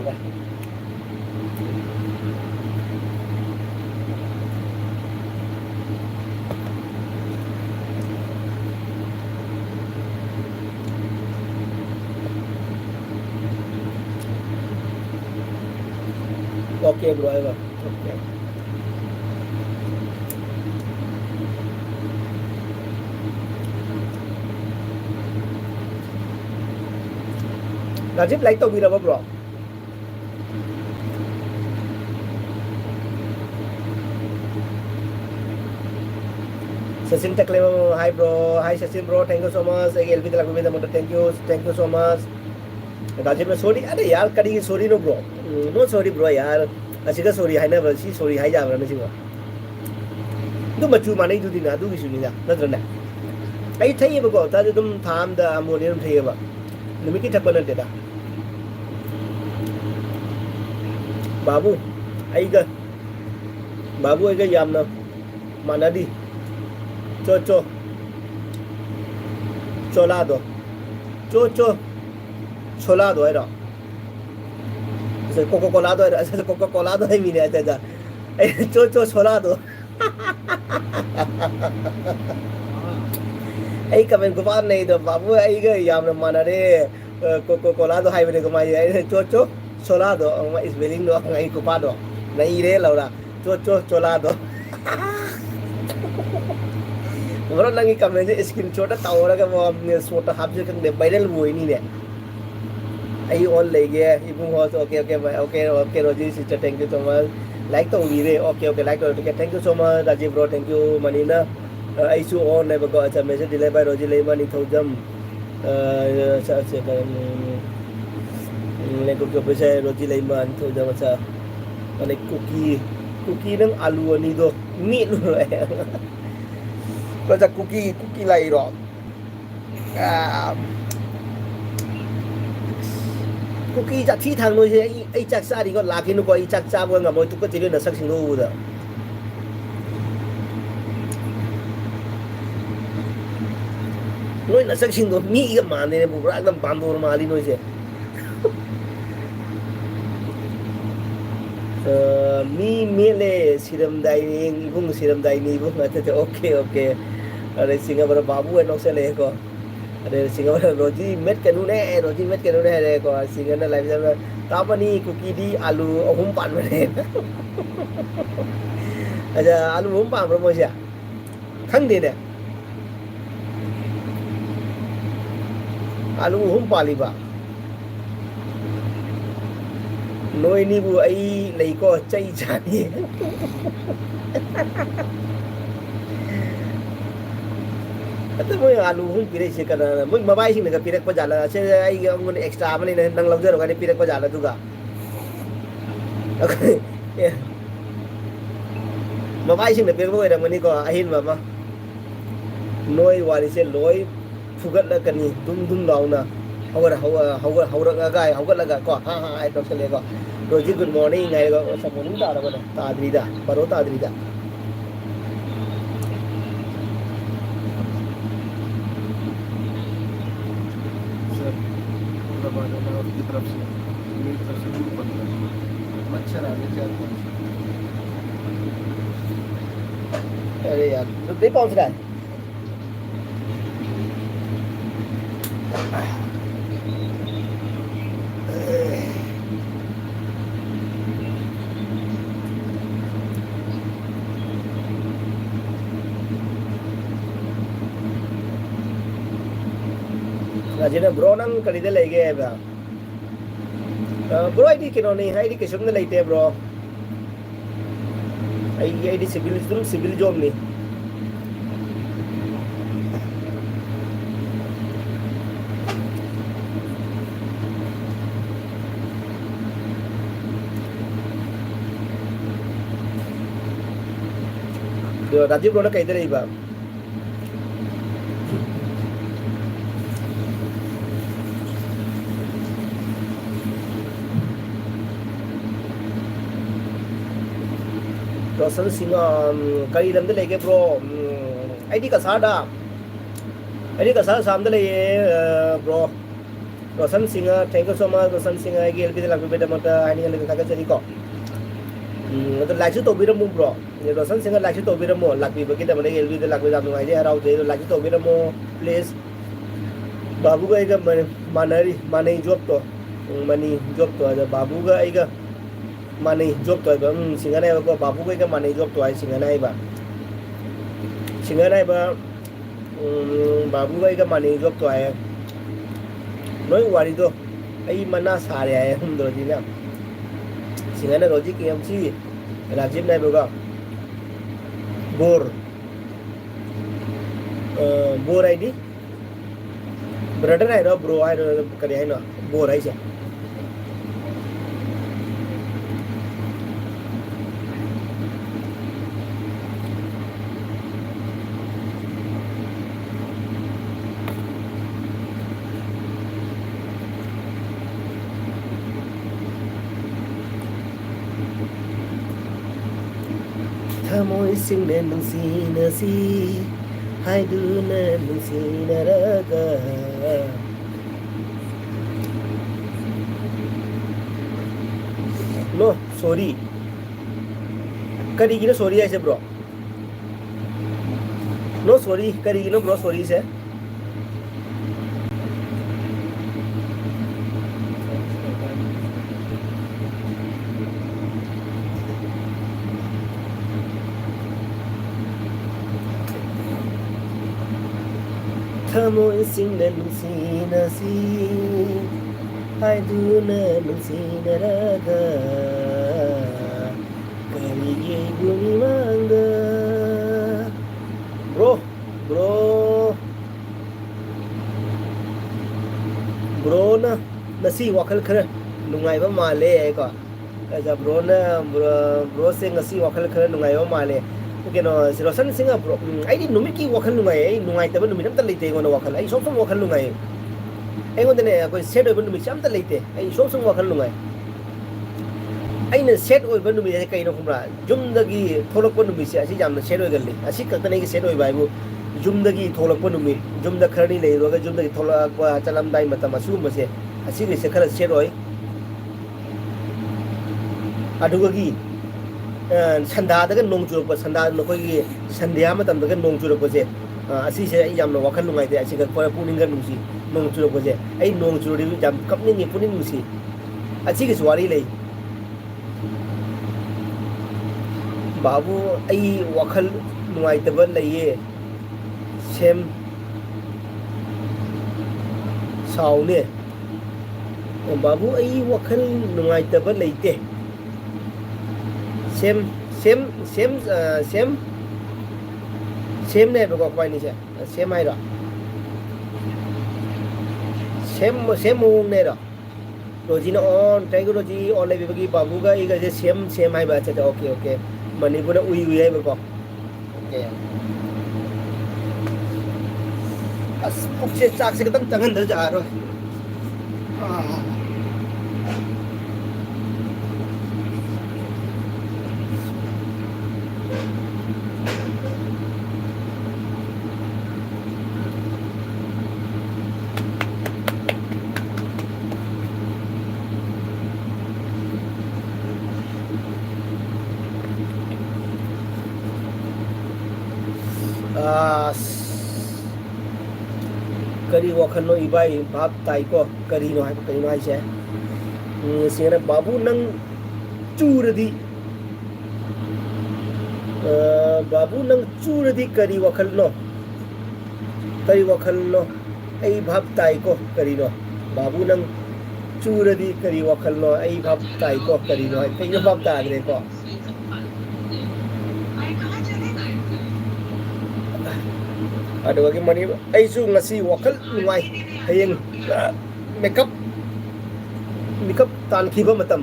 [SPEAKER 1] okay bro ai ba okay Najib like tau bira bro. Sachin Taklem, hi bro, hi Sachin bro, thank you so much. LB Taklem with the thank you so much. Najib sorry, अरे यार करी sorry no bro, no sorry bro यार, अच्छी का sorry है ना बस ही sorry है जा रहा है ना सिवा. तो बच्चों माने जो दिन आदू किसी नहीं जा, ना तरना. आई थे ये बको, ताजे तुम थाम दा अमोनियम थे ये बा, निमिकी ठप्पन देता. Babu, ai ga बाबू है यामना मानदी चो चो चोलादो चो चो चोलादो है रो कोको कोलादो है ऐसे कोको कोलादो है मीने ऐसे जा चो चो चोलादो ऐ कमेंट को बात नहीं तो बाबू ऐ यामना मानदे कोको कोलादो है मीने को माये चो चो चोलादो स्पेलिंग दो ऐ को पादो नहीं रे लौरा चो चो चोलादो Orang lagi kami je screenshot tahu orang kan mau photo habis kan deh viral huई नहीं deh. Ayo on lagi ya, ibu host okay Roji sister thank you so much. Like तो हुई रे okay like तो thank you so much Rajiv bro thank you Manina. Isu on nih bagus aja message delay by Roji lima nih tahu jam. Saya kan nih kuku bisa Roji lima nih tahu jam aja. Mana cookie neng alu ni do meat loh. Cóจะcookie này rồi cookie chắc thi thằng thôi chứ ấy chắc xa thì còn là cái nó có ấy chắc xa vừa ngầm môi tôi có chỉ được sắc sinh đâu rồi nói là sắc sinh đâu mỹ cái mà này bụng rác làm bám đồ mà đi nói chứ mi le siram dai ni ibung siram dai ni ibung ate okay are singa bara babu en okse le ko are singa bara roji met kanu ne re ko singa na live jam tapani cookie di alu ohum pan mane aja alu ohum pan bro mo sia khang de ne alu ohum pali ba Noi ni bu ai lấy có chay chán đi. Atau mau alu hum pilih sih karena mau mabai sih mereka pilih pajala. Saya ai orang ni extra mana ni nang lau orang ni pilih pajala juga. Okay. Mabai sih mereka pilih orang ni ko ahin mama. Noi wali se loi fugat lah kan ni dum lau na. Hau gai hau laga ko ha ai to sele ko Roji good morning ngai ko sa morning da ko ta adri da paro ta adri da
[SPEAKER 2] sir पूरा बाजार और की तरफ से मेरी तरफ से दूर बंद है मच्छर आने चार पाँच
[SPEAKER 1] अरे यार तो दे पहुंच रहा है Rajina bro nang kali de lagi ya bro. Bro ID kino nih, ID kesum de lagi bro. ID civil job nih. Rajiv bro na kay de lagi ba. Rosan singa kari lam de lege bro ID ka sada sam de lege bro Rosan singa thank you so much Rosan singa ege LP de lag beda mata ani ngal ka chari ko to lag to biramu bro Rosan singa lag to biramu lag bi bagi de mane LP de lag beda ngai je harau je lag to biramu please babu ga ega mane job to mani job to aja babu ga ega Mani job tu iba, singa nai ba babu ko ikan mani job tu ay singa nai ba babu ko ikan mani job tu ay noi wari tu ay mana sari ay Roji na singa nai Roji KMC Rajiv nai ba bor ID brother ay ro bro ay ro kari ay no bor ay siya ꯊꯃꯣꯏꯁꯤꯡꯅ ꯅꯨꯡꯁꯤꯅꯁꯤ ꯍꯥꯏꯗꯨꯅ ꯅꯨꯡꯁꯤꯅꯔꯒ नो sorry करीगिनो sorry ऐसे bro नो sorry करीगिनो bro sorry से थमोइसिंगना नुंसीनसी हाइदुना नुंसीनरगा करिगे गुनिमांगा ब्रो ब्रो ब्रो ना नसी वखल खर नुंगाइबा माले को ऐसा ब्रो ना ब्रो से नसी वखल खर नुंगाइबा माले केनो सिरोसन सिंगा ब्रो आइदि नुमि की वखल नुंगाइ आई नुंगाइ तब नुमि नम त लेते गोनो वखल आई सोम वखल नुंगाइ आई गोदने कोइ सेट ओइबा नुमि चाम त लेते आई सोम वखल नुंगाइ आइने सेट ओइबा नुमि जे कइनो खुमरा जुमदगी थोलकपो नुमि से असि जामना सेट ओइगल्ली असि कतने की सेट ओइबा आइबु जुमदगी थोलकपो नुमि जुमदा खरनी लेरोगा जुमदगी थोलकपा चलमदाइ मतम असुमसे असि से खरा सेट ओइ अदुगगी संधादगा नोंग चुरप संधा नखोगी संध्या मतमदगा नोंग चुरपसे असि से आई जामना वखल नुंगाइदे असि ग पर पुनिंगा नुंसी नोंग चुरपसे आई नोंग चुरदि जाम कपनिंग पुनिंग नुंसी असि के सवारी ले बाबू आई वखल नुंगाइतबा लइए सेम साउने बाबू आई वखल नुंगाइतबा लइते same same same same same ने बको पाइनि से सेम आइरा सेम सेम मोंग ने रा रोजी न ऑन टाइगर रोजी ऑन ले बिबगी बाबू का इगा जे सेम सेम आइ बा से ओके ओके मणिपुर उई उई आइ बको ओके अस पुक्से चाक से कतन तंगन दर जा रो करी वखल नो इबाई भाप ताई को करी नो हाई से सेना बाबू नंग चूरदी करी वखल नो आई भाप ताई को करी नो बाबू नंग चूरदी करी वखल नो आई भाप ताई को करी नो कई नो भाप तागरे को अदुगी मनी आइसु ngasi वखल नुंगाइ हयें मेकअप तानखिबा मतम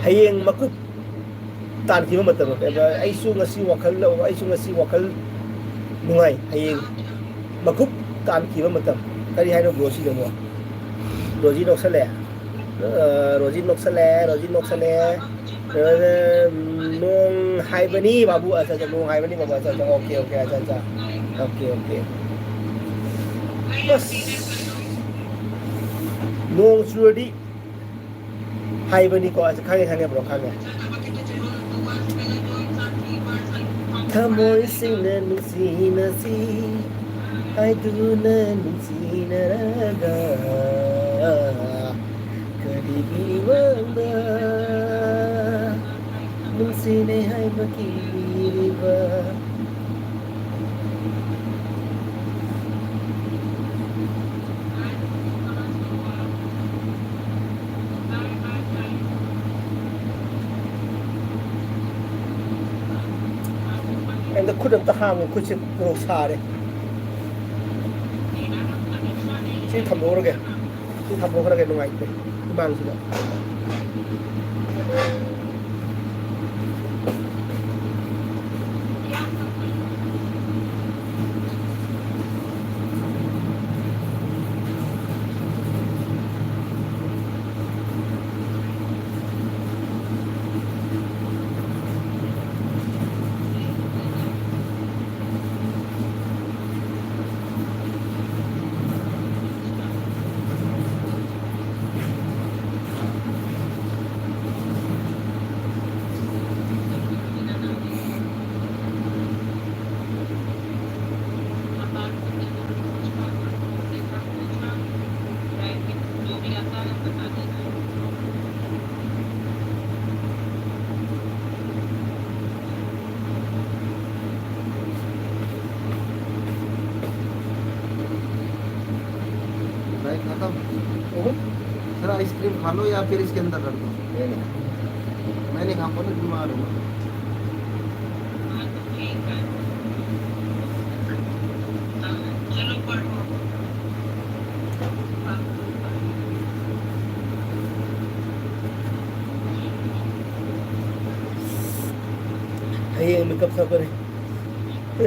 [SPEAKER 1] हयें मकुप तानखिबा मतम आइसु ngasi वखल नुंगाइ हयें मकुप तानखिबा मतम करी हाइनो ब्रोसी दमो रोजी नोक्सले नोंग हाइबनी बाबू अच्छा नोंग हाइबनी बाबू अच्छा ओके ओके अच्छा ओके बस नोंग चुरदी हाइबनी को अच्छा खागे ब्रो खागे थमोइ सिंगना नुंसीनसी हाइदुना नुंसीनरगा करिगी वंदा नुंसीने हाय बकीरिबा एंड खुद त हाम कुछ रो सारे सी थमोरगे नुंगाइते बांगसिदा
[SPEAKER 2] आइसक्रीम खा लो या फिर इसके अंदर रख दो।
[SPEAKER 1] नहीं नहीं
[SPEAKER 2] मैं नहीं खा पाऊंगा, बीमार हूँ।
[SPEAKER 3] हाँ तो ठीक है। हाँ, चलो पढ़ो। हाँ,
[SPEAKER 1] hãy makeup sao cơ này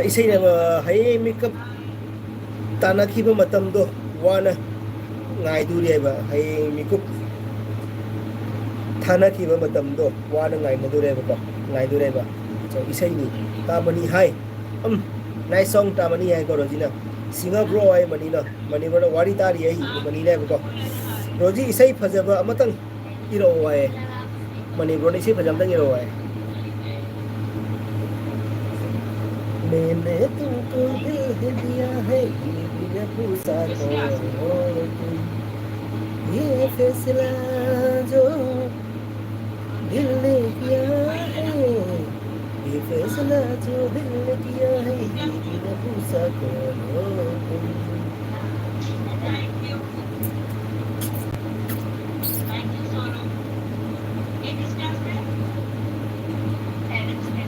[SPEAKER 1] isay na hãy makeup tana khiba matam do wana ngai du re ba hãy makeup thana khiba matam do wana ngai ma du re ba ko ngai du re ba so isay ni ta mani hai nai song ta mani hai ko rojina singa bro ai mani na mani ba wari ta ri ai mani ne ba ko roji isay phajaba amatang iro ai mani bro isay phajam tang iro ai मैंने तुमको दिल दिया है ये भी न पूछा कौन तुम ये फैसला जो दिल ने किया है ये फैसला जो दिल ने किया है ये भी न पूछा कौन हो तुम
[SPEAKER 3] थैंक यू सोनू। ये किस क्लास में? 7th में।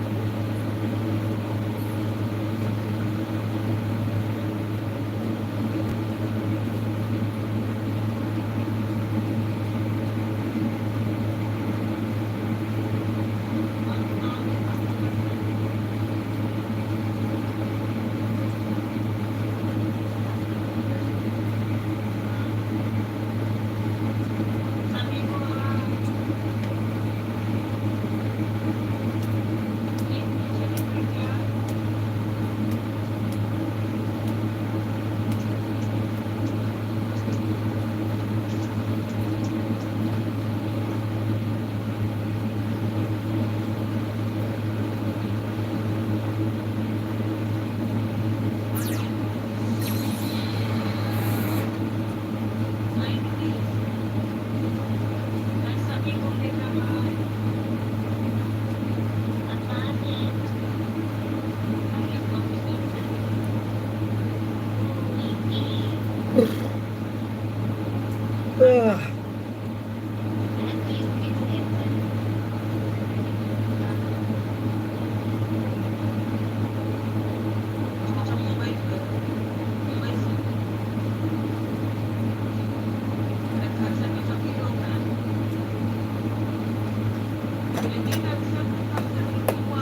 [SPEAKER 3] सभी को ये चलेगा क्या? मैं सभी को देखा मुंबई से घर से भी सभी लोग हैं। लेकिन अक्सर वो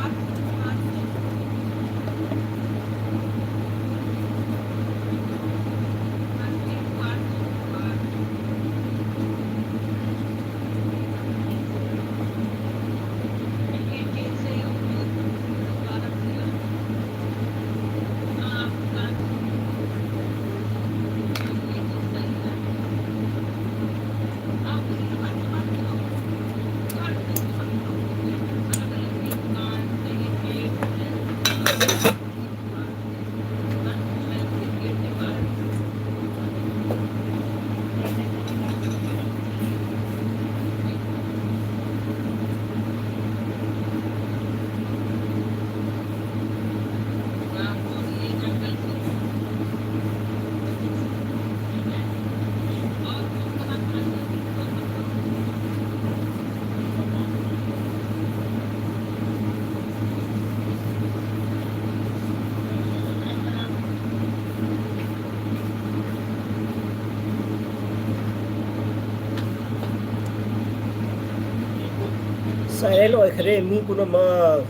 [SPEAKER 1] silent ꯑꯣꯏꯈ꯭ꯔꯦ ꯃꯤ ꯄꯨꯝꯅꯃꯛ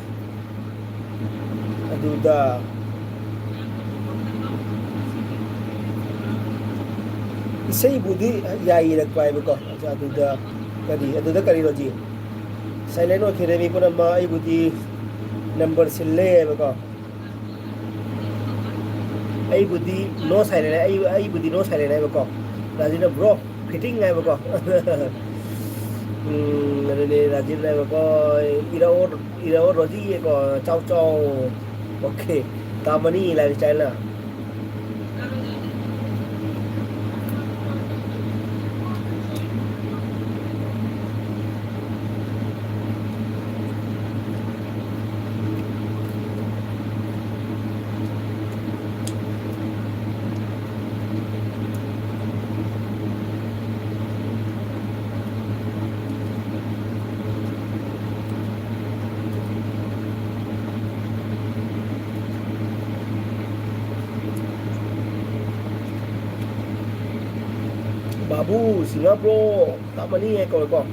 [SPEAKER 1] ꯑꯗꯨꯗ ꯏꯁꯩꯕꯨꯗꯤ ꯌꯥꯏꯔꯛꯄ ꯍꯥꯏꯕꯀꯣ ꯑꯗꯨꯗ ꯀꯔꯤ ꯔꯣꯖꯤ silent ꯑꯣꯏꯈ꯭ꯔꯦ ꯃꯤ ꯄꯨꯝꯅꯃꯛ ꯑꯩꯕꯨꯗꯤ ꯅꯝꯕꯔ ꯁꯤꯜꯂꯦ ꯍꯥꯏꯕꯀꯣ ꯑꯩꯕꯨꯗꯤ ꯅꯣ silent ꯑꯩꯕꯨꯗꯤ ꯅꯣ silent ꯍꯥꯏꯕꯀꯣ ꯔꯥꯖꯤꯅ ꯕ꯭ꯔꯣ ꯐꯤꯠꯇꯤꯡ ꯍꯥꯏꯕꯀꯣ Ini rajin lah kok irao roji kok chow chow oke tamani lifestyle lah बाबू सिंगापुर तामनी है कौन को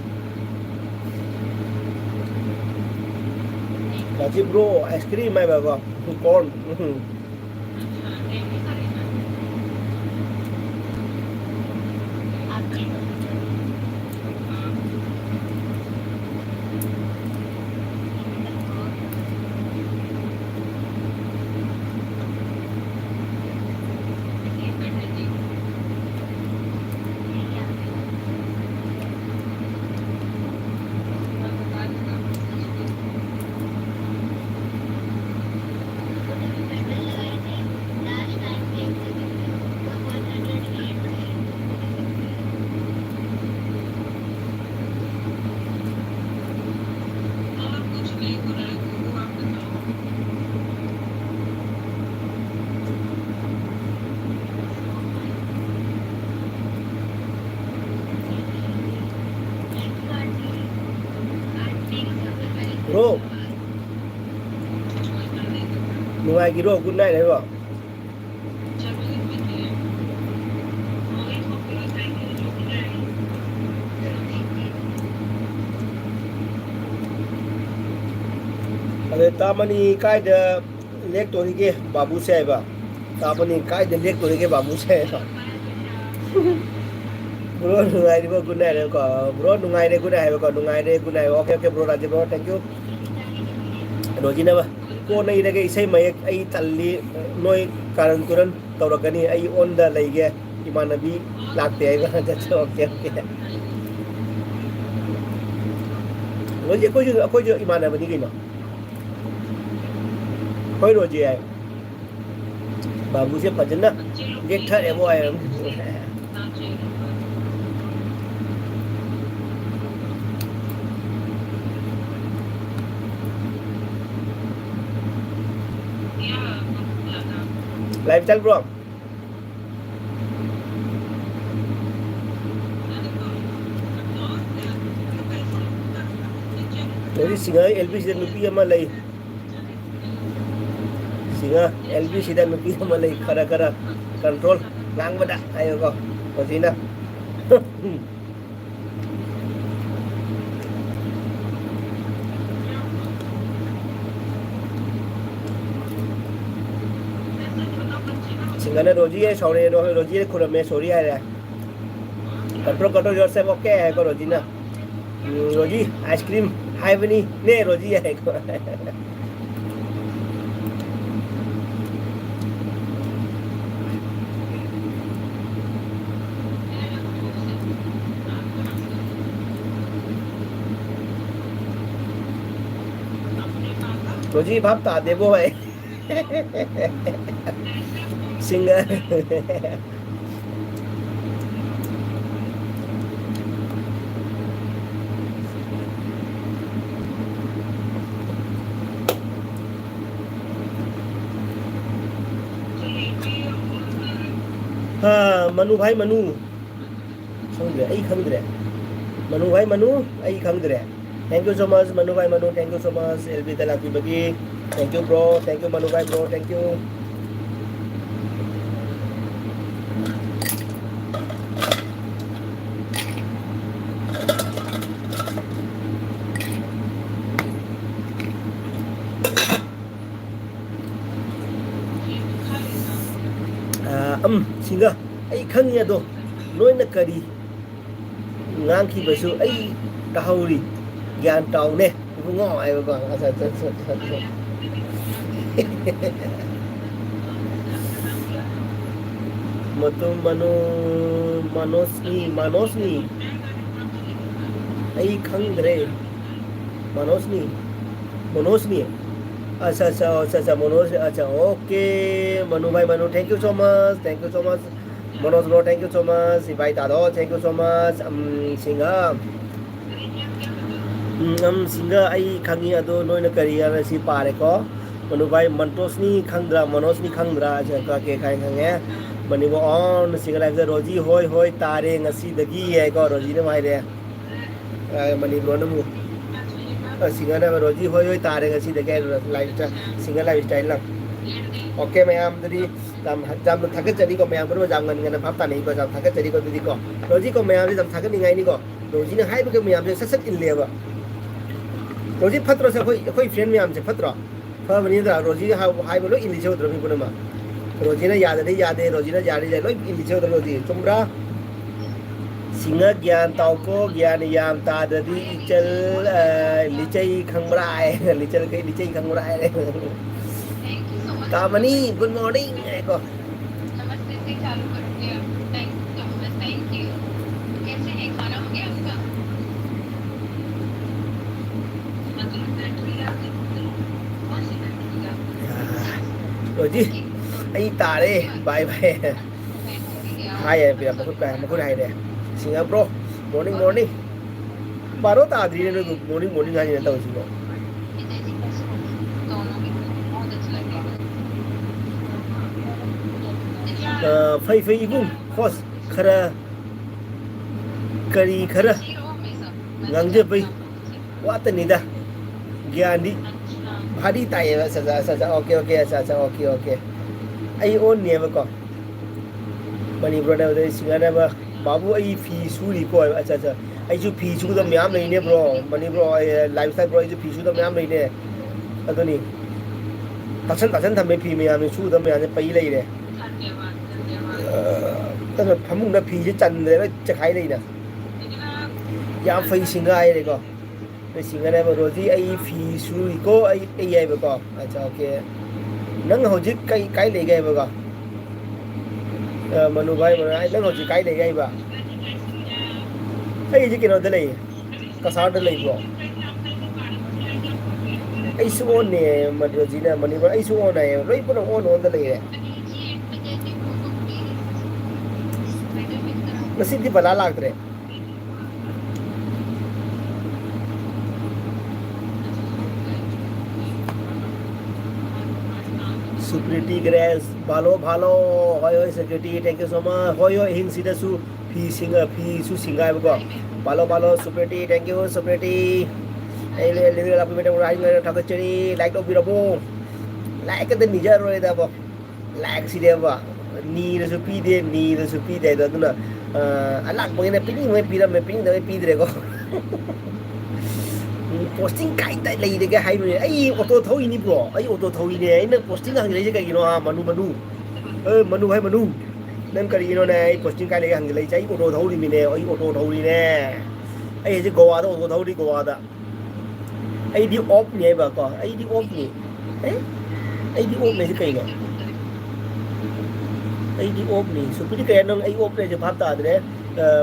[SPEAKER 1] राजीव ब्रो आइसक्रीम है बाबा कौन ब्रो नुआई की रो गुड नाइट है ब्रो अरे तामनी काय द लेक तो के बाबू से है बा तामनी काय द लेक तो के बाबू से है ब्रो नुआई दी गुड नाइट है को ब्रो नुआई दे गुड नाइट है को नुआई दे good night okay okay bro Rajiv bro thank you रोजीना बा को नहीं लगे इसे मयक आई तल्ली नोई कारण तुरंत तौरकनी आई ऑन द लेगे इमानबी लागते है ओके ओके रोजी कोई जो इमानबी नहीं ना कोई रोजी है बाबू से भजना देखा है वो है lifestyle bro Jadi singa LB sudah nupi sama lay. Singa LB sudah nupi sama lay. Kara-kara control lang bada. Ayo kau, kau sini. Singa na roji है sorry roji है खुद में sorry है. Control yourself okay है kau roji na. रोजी ice cream है बनी ने रोजी है रोजी भापता देवो है सिंगर हाँ मनु भाई मनु समझ आई खंगरे मनु भाई मनु आई खंगरे thank you so much Manu भाई Manu thank you so much एलबी तलाकी बगी thank you bro thank you Manu भाई ब्रो थैंक यू सिंगा आई खंगी दो नोइना करी ngang बसु आई ताहौरी ज्ञान ताउने बुंगो आयो को अच्छा मतो मनोसनी आई खंगरे मनोसनी अच्छा मनोज अच्छा ओके मनु भाई Manu thank you so much Manoj bro thank you so much भाई दादो थैंक यू सो मच सिंगा आई खंगी अदो नोइना करियर सी पारे को मनु भाई मनोसनी खंगद्रा अच्छा के खाइ खंगे मनिबो ऑन सिंगा लाइफ रोजी होय तारे ngasi dagi है को रोजी ने माइ रे मनि ब्रो नमु सिंगा ना रोजी होय तारे ngasi dagi लाइफ सिंगा लाइफ स्टाइल ना ओके मैम दरी जाम थाके चली को मैम को जाम गन गन भाप तानी को जाम थाके चली को दरी को रोजी को मैम जाम थाके निंगाई नि को रोजी ने हाई के मैम से ससक इन लेबा रोजी फत्रो से कोई फ्रेंड मैम से फत्रो फबनी दा रोजी हाई बोलो इन लिसे उद्र भी पुनमा रोजी ने याद रोजी ने याद लो इन लिसे उद्र रोजी चुमरा सिंह ज्ञान ताको ज्ञान याम ताददी इचल लिचई खंगराय लिचल के लिचई खंगराय
[SPEAKER 3] थैंक यू सो मच
[SPEAKER 1] कामनी गुड मॉर्निंग को
[SPEAKER 3] नमस्ते से चालू करूंगी अब thank you so much thank you कैसे हैं खाना हो गया आपका मतलब बैटरी कौन सी बैटरी
[SPEAKER 1] रोजी आई तारे बाय बाय हाय है फिर मकुट हाय रे सिंगा ब्रो मॉर्निंग बारो तादरी ने मॉर्निंग हाय ने ताऊ सिंगा फै फै इबुं खोस खरा करी खरा ngangje bai wata ni da gyani bhari tai sa okay ai on ne ba ko bani bro da singa da ba babu ai fi suri ko acha ai ju fi su da myam nei ne bro bani bro lifestyle bro ai ju fi su da myam nei ne adoni tasan thamme fi myam ni su da myam ne pai lai neแต่พมุงน่ะผีจะจันเลยแล้วจะขายเลยนะยามไฟสิงไอ้เลยก็ไปสิงอะไรมาโรจีไอ้ผีสุริโกไอ้ใหญ่ไปก็อาจจะโอเคนั่งเขาจะไกลเลยไงไปก็มนุษย์ไปมันไอ้นั่งเขาจะไกลเลยไงบ้าไอ้จะกินอะไรเลยกระสานเลยก็ไอ้สุวรรณเนี่ยมันโรจีเนี่ยมันนี่ว่าไอ้สุวรรณเนี่ยร้อยปุ่นโอนเลยनसीब दी भला लाग रहे Supriti grace भालो होयो secretary thank you so much होयो हिंग सीधा सु फी सिंगा बको भालो सुप्रीति थैंक यू सुप्रीति ए ले लापि बेटा राइंग ठक चरी लाइक तो बिरबो लाइक त निजा रोय दा बो लाइक सिदे बा नी रे सु पी दे दना अलग बगने पिनिंग में पीरा में पिनिंग दे पी दरे को पोस्टिंग काई ता लई दे के हाई में आई ऑटो थोई नि ब्रो आई ऑटो थोई ने आई न पोस्टिंग हंग ले जे कई नो मनु भाई मनु नन करी नो ने आई पोस्टिंग काई ले हंग ले चाई ऑटो थोई नि ने आई ऑटो थोई ने आई जे गोवा दा ऑटो थोई गोवा दा आई दी ऑफ ने बा को आई दी ऑफ नि आई दी ऑफ ने जे कई नो आई दी ओप नहीं सुप्रीति के नंग आई ओप ने जो भाप ता दरे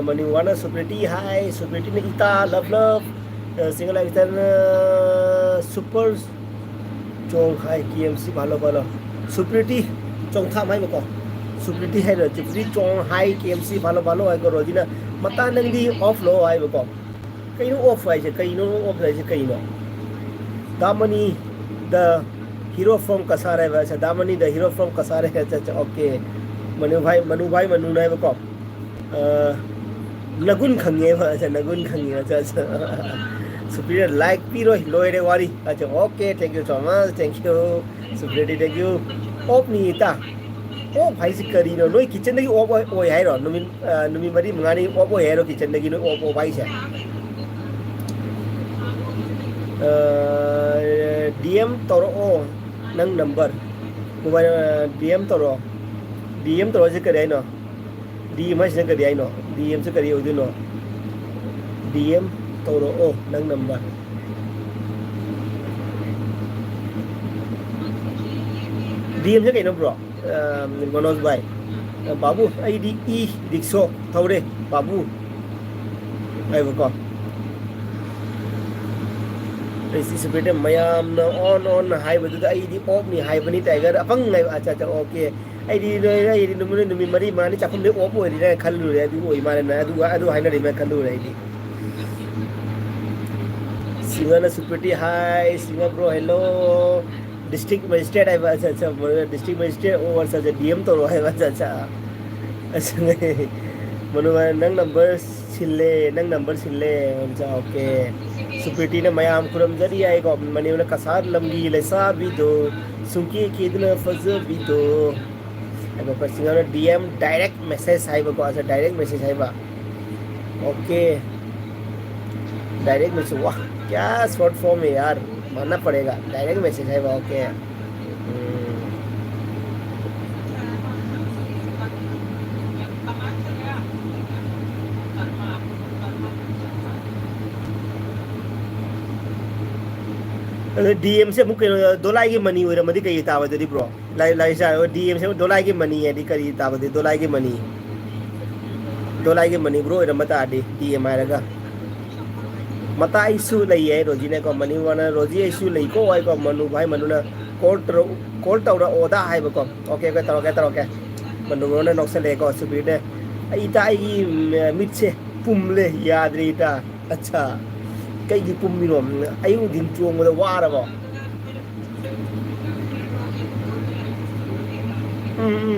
[SPEAKER 1] मनी वाना सुप्रीति हाय सुप्रीति ने इता लव सिंगल लाइफ सुपर चोंग हाय केएमसी भालो सुप्रीति चोंग था माई बको सुप्रीति है रे सुप्रीति चोंग हाय केएमसी भालो है को रोजिना मता नंग दी ऑफ लो हाय बको कई नो ऑफ है जे कई नो ऑफ है जे कई नो दामनी द हीरो फ्रॉम कसारे वैसे दामनी द हीरो फ्रॉम कसारे है ओके मनु भाई मनु नहीं बको नगुन खंगे अच्छा नगुन खंगे अच्छा सुप्रीति लाइक पीरो लोयरे वारी अच्छा okay thank you so much thank you Supriti thank you ओप नहीं था ओ भाई से करी नो नोई किचन दगी ओप ओय है रो नुमी मरी मंगानी ओप ओय है रो किचन दगी नो ओप भाई से डीएम तोरो ओ नंग नंबर मोबाइल डीएम तोरो से करे नो डीएम से करे नो डीएम से करे उदि नो डीएम तोरो ओ नंग नंबर डीएम से कइनो ब्रो मनोज भाई बाबू आई डी ई रिक्शो थौरे बाबू आई बको रेसी सुप्रीति मयाम न ऑन हाई बदु आई दी ऑफ नि हाई बनी टाइगर अपंग अच्छा ओके आई नुमी मरी मानी चाकुम दे ओप ओइ रे खल्लु रे दु ओइ माने ना अदु हाइना रे मैं खल्लु रे दी सिंगना सुप्रीति हाय सिंगा ब्रो हेलो डिस्ट्रिक्ट मजिस्ट्रेट है अच्छा डिस्ट्रिक्ट मजिस्ट्रेट ओवर सच डीएम तो है अच्छा मनु नंग नंबर सिले अच्छा ओके सुप्रीटी ने मयाम खुरमजरी आएगा मने उन्हें कसार लंबी लेसा भी दो सुंकी किदना फजर भी दो अब पर सिंगर डीएम डायरेक्ट मैसेज है को ऐसा डायरेक्ट मैसेज है बा ओके डायरेक्ट मैसेज वाह क्या शॉर्ट फॉर्म है यार मानना पड़ेगा डायरेक्ट मैसेज है बा ओके डीएम से मुक डॉलर की मनी होइरा मदी कई ताबदि ब्रो लाई सा डीएम से डॉलर की मनी है दी करी ताबदि डॉलर की मनी ब्रो होइरा मता दी डीएम आरगा मता इशू लई है रोजी ने को मनी वाना रोजी इशू लई को आई को मनु भाई मनु ना कॉल तौरा ओदा है बको ओके तरो के मनु ने नोक्सले को सुबीड इता आई मिट से पुमले याद रे इता अच्छा कई की पुमिनो आयु दिन चोंग में वारबो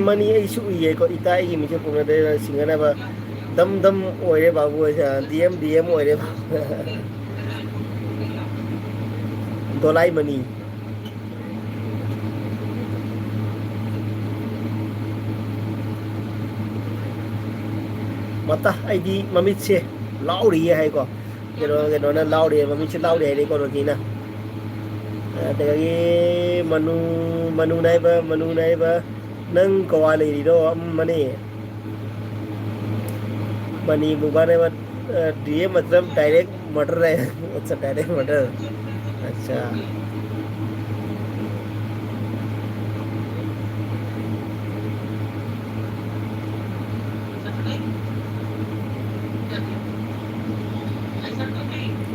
[SPEAKER 1] मनी इशू ये को इता आई मिचे पुमले दे सिंगना बा दम ओरे बाबू डीएम ओरे दोलाई मनी मता आईडी ममित से लाउ रही है को cái đó là lau để mà mình sẽ lau để đây còn gì nè cái manu này ba nâng coi này đi đâu mani bukan này mà dia मतलब डायरेक्ट मर्डर है अच्छा डायरेक्ट मर्डर अच्छा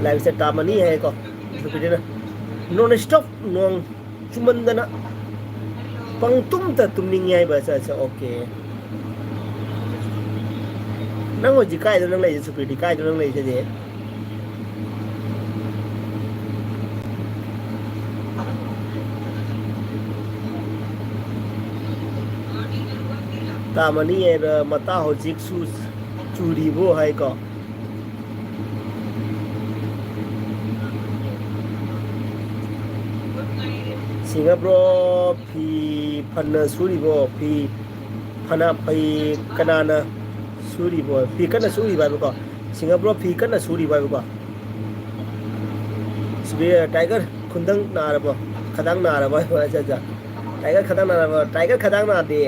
[SPEAKER 1] लाइव से टामनी है को सुपीडी ना नॉन स्टॉप नोंग चुमंदना पंगतुम ta tumning yai ba sa okay nang ho ji kai do nang lai supriti kai do nang lai se de tamani er mata ho jik su churi bo hai ko Singapore pi panna suri bo pi pana pi kanana suri bo pi kana suri ba ko Singapore pi kana suri ba ko sbe tiger khundang na ra bo khadang na ra ba ja ja tiger khadang na ra ba tiger khadang na de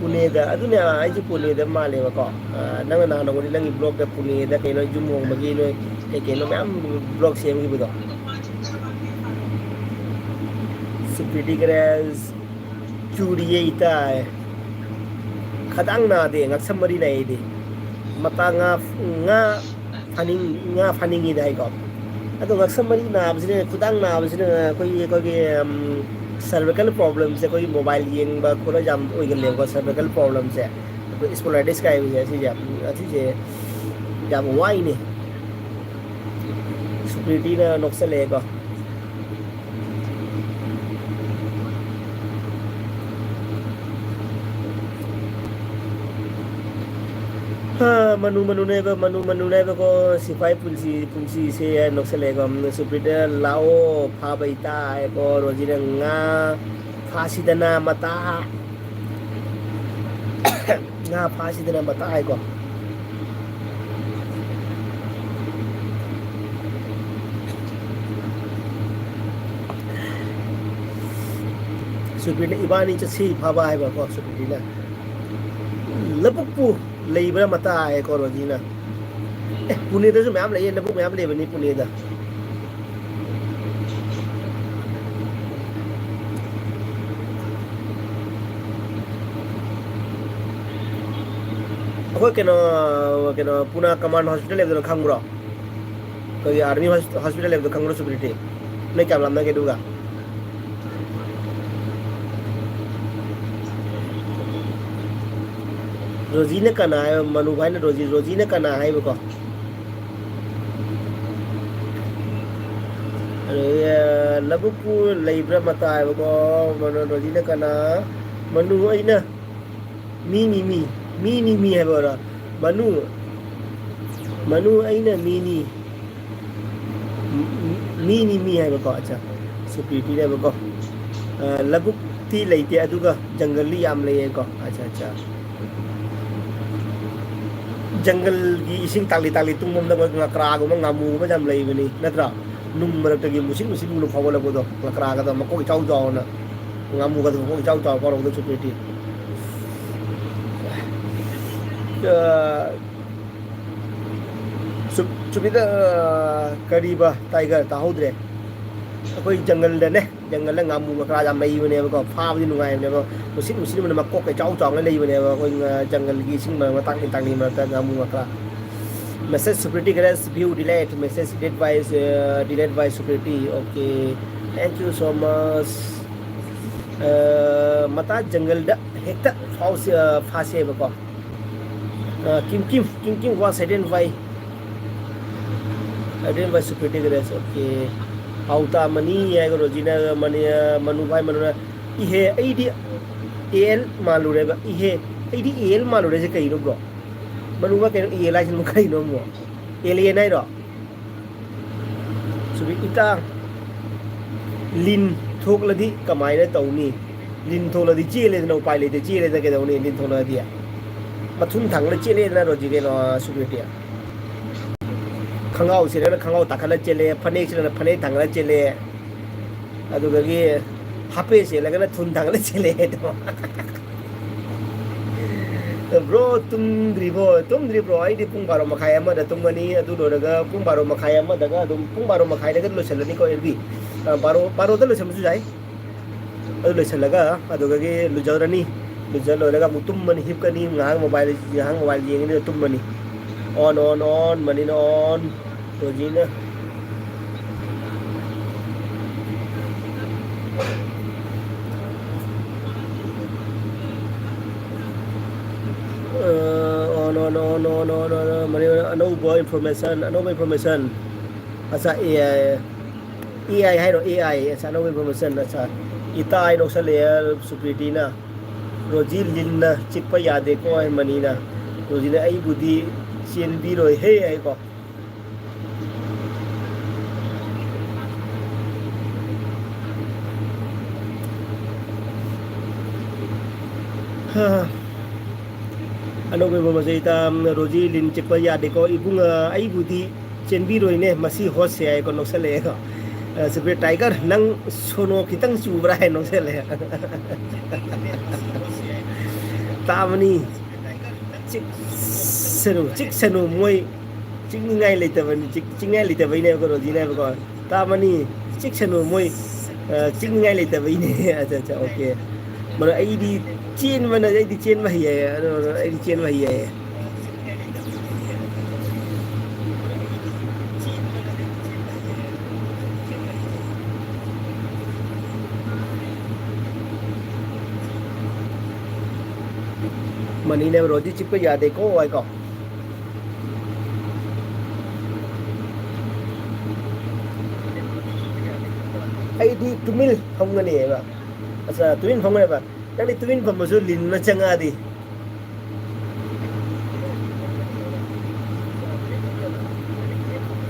[SPEAKER 1] pune da aduna ai ji pune da ma le ba ko nang na no ni lang blog da pune da kai no jumong ma gi no kai no mam blog sem gi bo Supriti Grass Churiye ita khadang na de ngak samari nei de mata nga faning i dai ko ado ngak samari na bsine khudang na bsine koi cervical problem se koi mobile yeng ba khora jam oi gel ko cervical problem se spondylitis kai je si jam athi je jam wai ni Supriti na noksale ko manu ne ba ko sifai punsi se noksale ko Supriti lao pha bai ta ko roji nga phasidana mata nga phasidana mata ai ko Supriti ibani cha si pha ba ai ba ko Supriti na lapukpu leibra mata ai ko roji na pune da ma'am ले ना ma'am ले बनी पुणे दा अखोय केनो पुना command hospital लेबदो खांग्रो कोई army hospital लेबदो खांग्रो Supriti नै काम लामना के दुगा रोजी ने कना है मनु भाई ने रोजी ने कना है वो को अरे लबुपु लाइब्रा मता है वो को मनु रोजी ने कना मनु आई ना मी है बोरा मनु आई ना मी mi hai ba ko acha superiority ne ba ko labuk ti leite aduga jungle li yam le ko acha jungle gi ising tali tung mom da ngakra go ngamu ba jam lei bani natra num marak gi musin lu phawala go do ngakra ga da mako chau jaw na ngamu ga do ko chau jaw ko ro do superiority superiority kariba tiger ta hodre akoi jungle da ne jungle la ngamu ngakra jam lei bani ba ko pha bi nu ngai ne ba musin ma mako ka chau jaw lei bani ba ko jungle gi sing ma tang ni ma ta ngamu ngakra message superiority guys view delete message delete by superiority okay thank you so much mata jungle da hekta fase ba ko kim was identify superiority guys okay auta mani ya go rojina mani manu bhai manu ihe id al malure ba ihe id al malure je kai ro bro manu ba kai al ai nu kai no mo alien nai ro subi ita lin thok ladi kamai na tawni lin thok ladi che le no pai le che le ke dawni lin thok ladi mathun thang le che le na ro ji ke no superiority khangau se le khangau takhala che le phane se le phane thang le che le adu ga gi hape se le ga thun thang le che le to bro tum dribo ai di pung baro makhai ama da tum mani adu do daga pung baro makhai ama daga dum pung baro makhai daga lo chalani ko erbi baro da lo samsu jai adu lo chalaga adu ga gi lo jawrani lo jalo daga mutum mani hip kani ngang mobile yeng ni tum mani on mani on to jina no mani another information asa AI hai ro AI asa another information asa ita ai no sale superiority na roji lin na chikpa yade ko ai mani na roji na ai budi cien bi roi he ai ko ano be bo sai ta roji lin chikpa yade ko ibung ai budi cien bi roi ne masi hot se ai ko no sale ko super tiger nang sono kitang subra hai no sale tamani chik senu moi chik ngai le ta bani chik ngai le ta bai ne ko roji ne ko tamani chik senu moi chik ngai le ta bai ne acha okay mara ai di chen mana ai di chen mai ai di chen mai mani ne roji chip pe yade ko ai ko ai di tumil không ngani ba asa twin không ngani ba yang di twin pa masul lin na changa di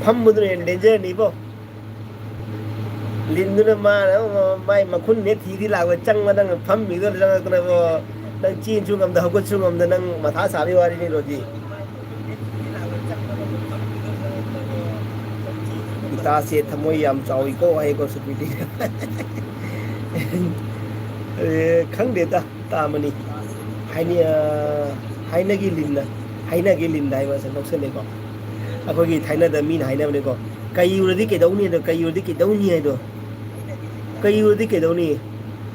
[SPEAKER 1] pham mudre danger ni bo lin nu ma mai ma khun ne thi di la wa chang ma dang pham mi do jang ko na bo nang chin chung am da ko chung am da nang matha sa bi wari ni roji ita se thamoi yam chawi ko ai ko superiority khang de ta mani haina gi lin dai wa sa nok se le ko akoi gi thaina da min haina ne ko kai yu ri ke dau ni do kai yu ri ke dau ni ai do kai yu ri ke dau ni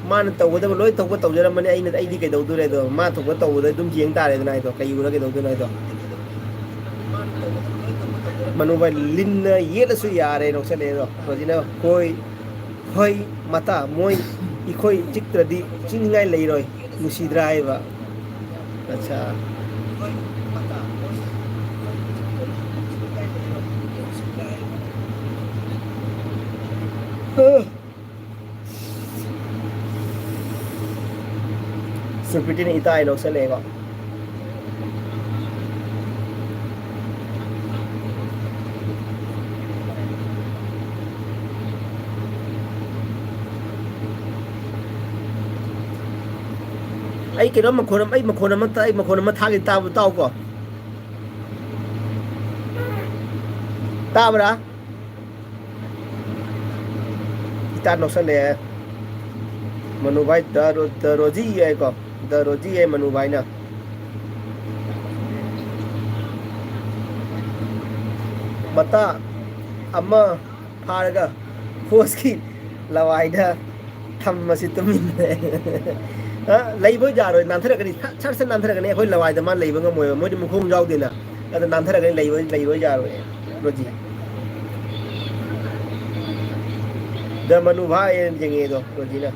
[SPEAKER 1] man tàu của tôi lối tàu của tàu cho nên anh đi cái đầu tư này rồi ma tàu của tàu đấy đúng chiến ta này này rồi cái yêu nó cái đầu tư này rồi mà nó phải linh yết là suy à đây nó sẽ đây rồi gì đâu khôi mata môi đi khôi chích từ đi chính ngay lấy rồi musi drive अच्छा superiority ni ita ai no se le ko ai cái đó mà khôn ai mà khôn mà thang cái tao tao có tao mà đã ta nó sang này manu vai the roji ai có the roji ai manu vai nè mata amma pharaga force ki lawai da tham mà tumin lấy với giờ rồi làm thế là cái gì chắc sẽ làm thế là cái này khối lawai da man lấy với ngồi mới đi một khung rau tiền à là làm thế là cái lấy với giờ rồi gì da manu vai yang nghe rồi gì nè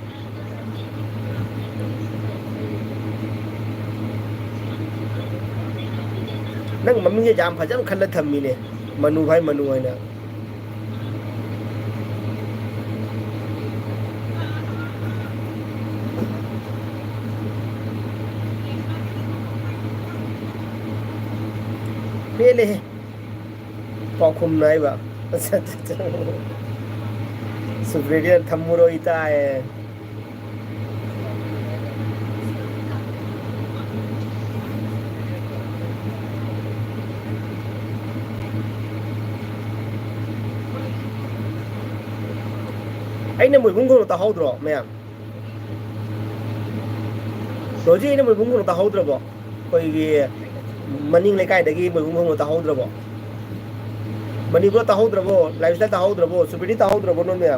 [SPEAKER 1] nang mami jam phajam khalla thammi ne manu bhai manu hai na pele pakhum nai ba superior thammuro ita hai anh mùi bún ta hậu rồi mẹ rồi chứ anh mùi bún ta hậu rồi bỏ bởi vì mình lấy cái đấy mùi bún ta hậu rồi bỏ mình bữa ta hậu rồi bỏ lifestyle ta hậu rồi bỏ super ta hậu rồi bỏ luôn mẹ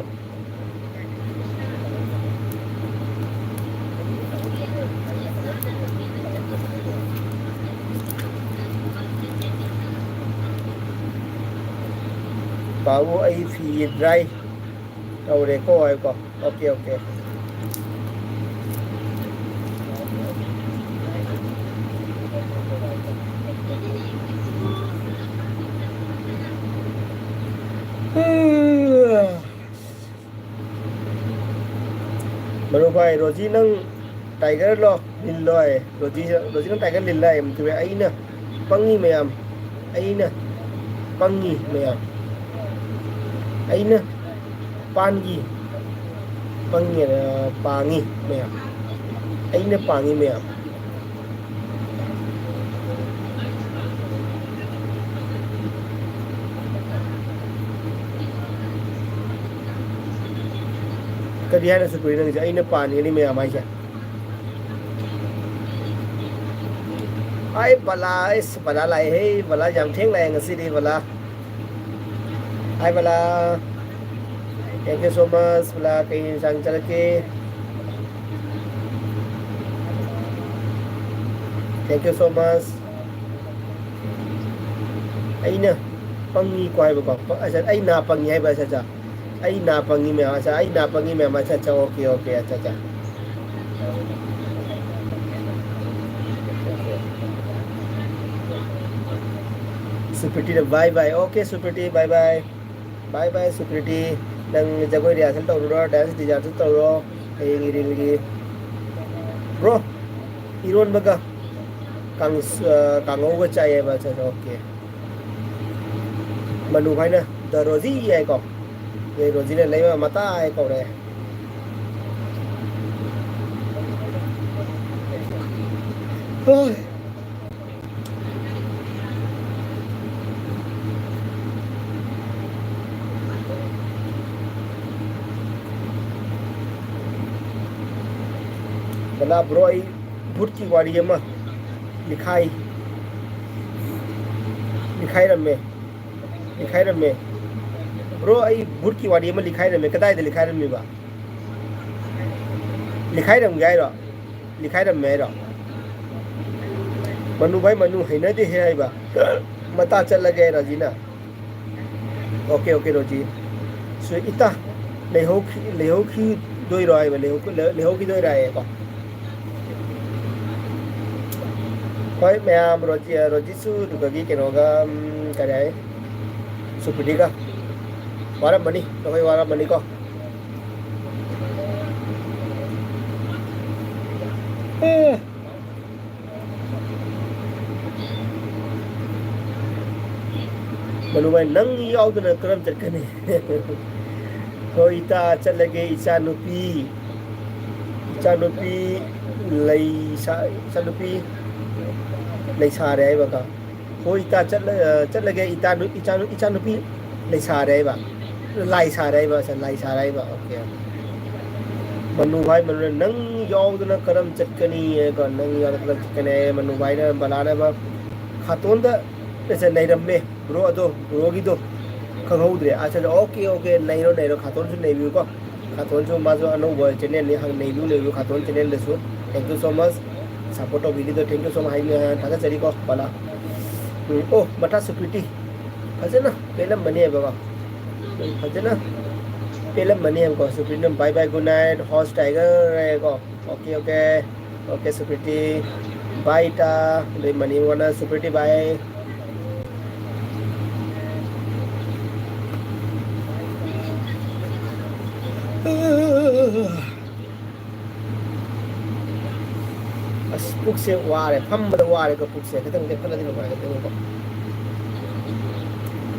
[SPEAKER 1] bảo ai phi dry đâu để coi có ok ok baru phải rồi chỉ nâng tiger lo lin loài rồi chỉ nâng tiger lin lại em thì ấy nè băng nghi mày em ấy nè băng nghi mày em ấy nè pangi pangi pangi mẹ ấy nè pangi mẹ cái gì hay là sự quyết định ấy nè pangi này mẹ mai chứ ai bala lại hay bala giảm tiếng này ngay đi bala ai bala thank you so much pula kay sang chalake thank you so much ai na pangi ko ay ba asa ay na pangi ay ba sa ay na pangi me asa ay na pangi me ma cha okay okay acha Supriti bye bye okay Supriti bye bye Supriti đang jago rehearsal tau ro dance rehearsal tau ro ei ri bro iron baga kang over chai ba cha okay manu bhai na the roji ai ko ye roji ne lấy mata ai ko re thôi बना bro I भूत की वाड़ी है माँ लिखाई रमे bro I भूत की वाड़ी है माँ लिखाई रमे कदाई दे लिखाई रमे बा लिखाई रम गया रो लिखाई रमे रो मनु भाई मनु है ना दे है आई बा मता चल लगे रोजी ना ओके ओके रोजी सो इता ले हो की दोई रो आई बा ले हो की दोई रो आई बा Koi ma'am Roji su dugagi kenoga kadai Supriti ka warap mani koi warap mani ko manu mai nang yaw na karam chakane koi ta chalage isa nupi Chanupi lay sa Chanupi lay sa đấy bà cả hồi ta chất là cái Chanupi lay sa đấy bà lay sa đấy bà lay sa đấy bà ok manu bhai manu nang yaw na karam chatkani ko nang yaw na chatkani manu bhai na balana ba khaton da se nai ram me bro ado rogi do khanghaudre acha okay nai ro khaton su nei view ko khaton su ma jo anu bo channel ni hang nei view khaton channel le su thank you so much support of video thank you so much hai thaga chari ko bala oh mata security phajana pelam bani ba phajana pelam bani ko security bye bye good night host tiger ko okay security bye ta le mani wana security bye as puk se ware pham da ware ko puk se kadang de phala de ko kadang ko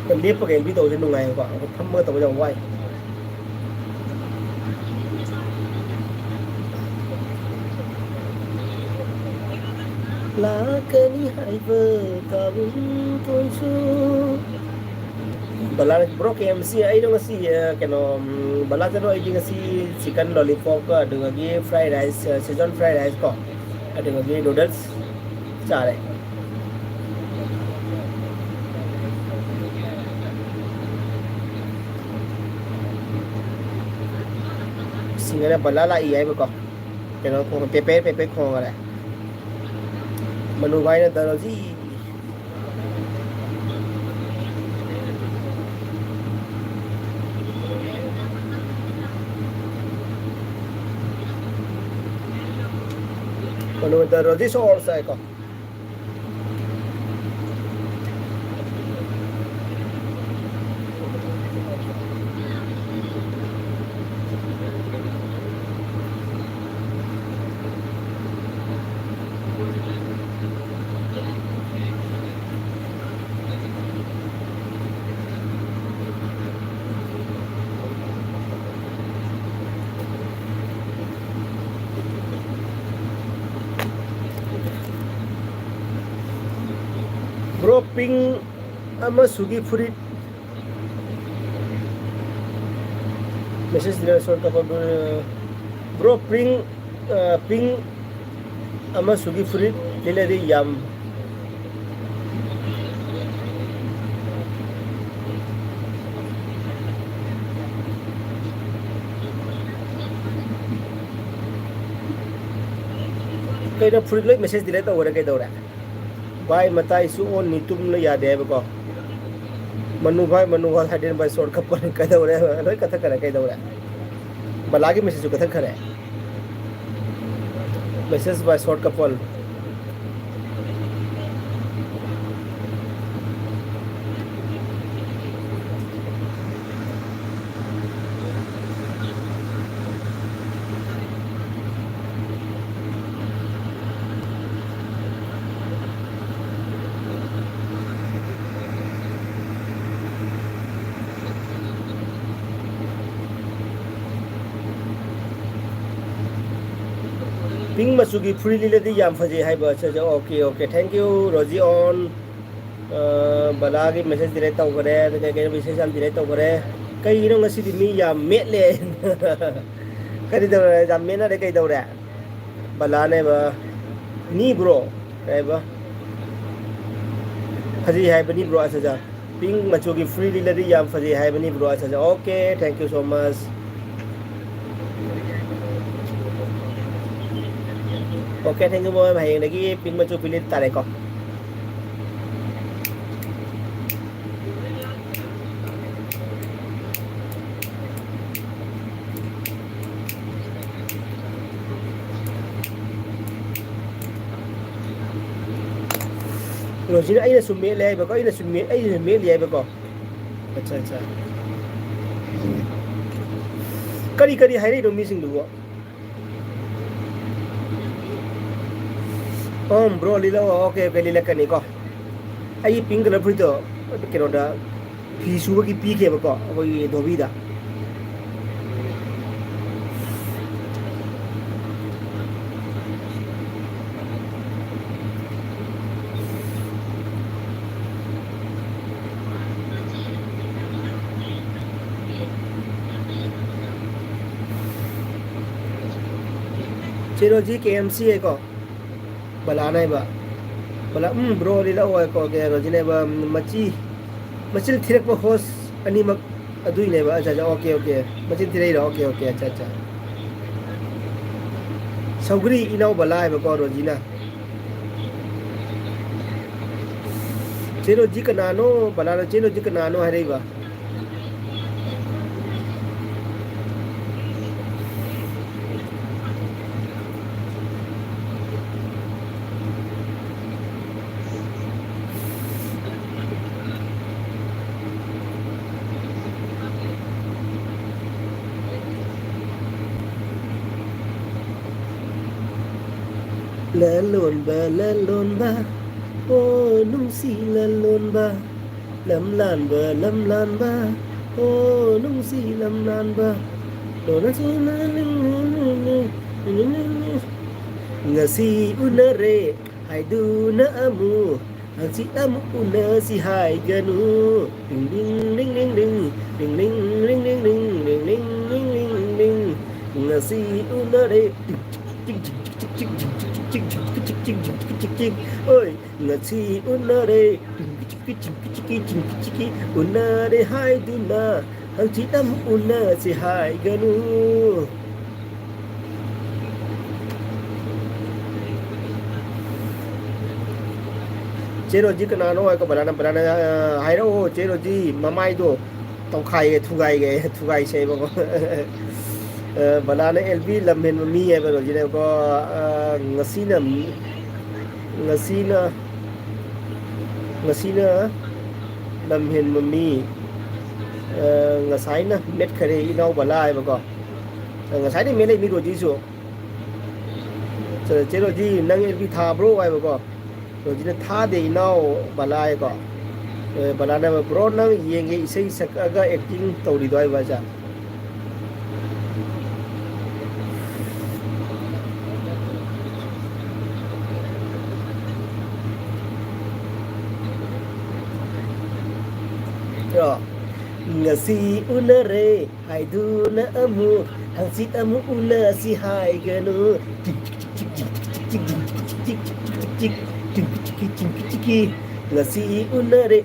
[SPEAKER 1] kan lep ko bi to je nungai ko pham ma to jang wai lakani haiba kabun tunsu bala bro KMC ai dong si keno bala jano ai ding si chicken lollipop ko adung agi fried rice Szechuan fried rice ko adung agi noodles chare singara bala la ai ko keno ko pepe ko ngara manu bhai na daroji manu daroji so or sai ko bro ping ama sugi furit message dile sort of bro ping ama sugi furit dile di yam kai na furit loi message dile to ora kai dora भाई मताई सु on ni tum no ya de ko manu bhai hadin by short kap पर kai dore loi katha kare kai dore balagi message katha kare message by short couple ping masugi freely ledi yam faje hai ba cha okay thank you roji on balagi message direct tau kare ke message am direct tau kare kai no ngasi di mi yam met le kai da jam mena de kai daura bala ne ba ni bro kai ba faje hai ba ni bro acha ping masugi freely ledi yam faje hai ba ni bro acha okay thank you so much okay thank you boy mày này cái pin mà chụp lên tại đây con rồi chỉ ấy là sum mê lê và có ấy là sum mê ấy là mê lê và có अच्छा करी है रे डोमी सिंह दुआ bro lila okay lila kani ko ai pink color frito keno da phi su ki pi ke ba ko ko ye dobi da Chiroji KMC ko bala na ba bala bro lila o ko ke rojine ba machil thirek po host ani mak adui ne ba acha okay okay machil thirei ra okay okay acha acha saugri inau bala ba ko rojina Chiroji kanano bala na Chiroji kanano hari ba la lon ba oh nung si la lon ba lam lan ba oh nung si lam lan ba do na si na ngasi unare hai du na amu ang si amu una si hai ganu ding ding ding ding ding ding ding ding ding ding ding ding ding ding ngasi unare oi ngasi unare unare hai duna ang chitam una si hai ganu Chiroji kanano ai ko balana hai ro Chiroji mamai do tong khai thugai se ba ko balana LB lamhen mi ai ba ro jine ko ngasi na lamhen mi ngasai na met khare inau bala ai ba ko ngasai ni mele mi ro ji so Chiroji nang LB tha bro ai ba ko ro jine tha de inau bala ai ko balana bro nang yenge isai sakaga acting tawri do ai ba ja ngasi unare hai du na amu hang si amu una si hai ganu ngasi unare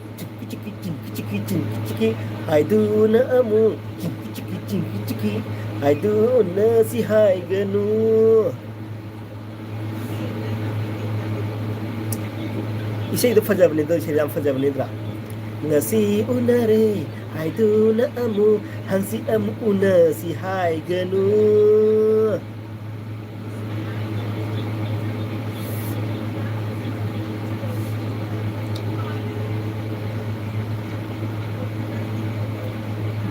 [SPEAKER 1] hai du na amu hai du una si hai ganu isai do fajabne do siram fajabne dra ngasi unare hai du na amu hang si amu una si hai ganu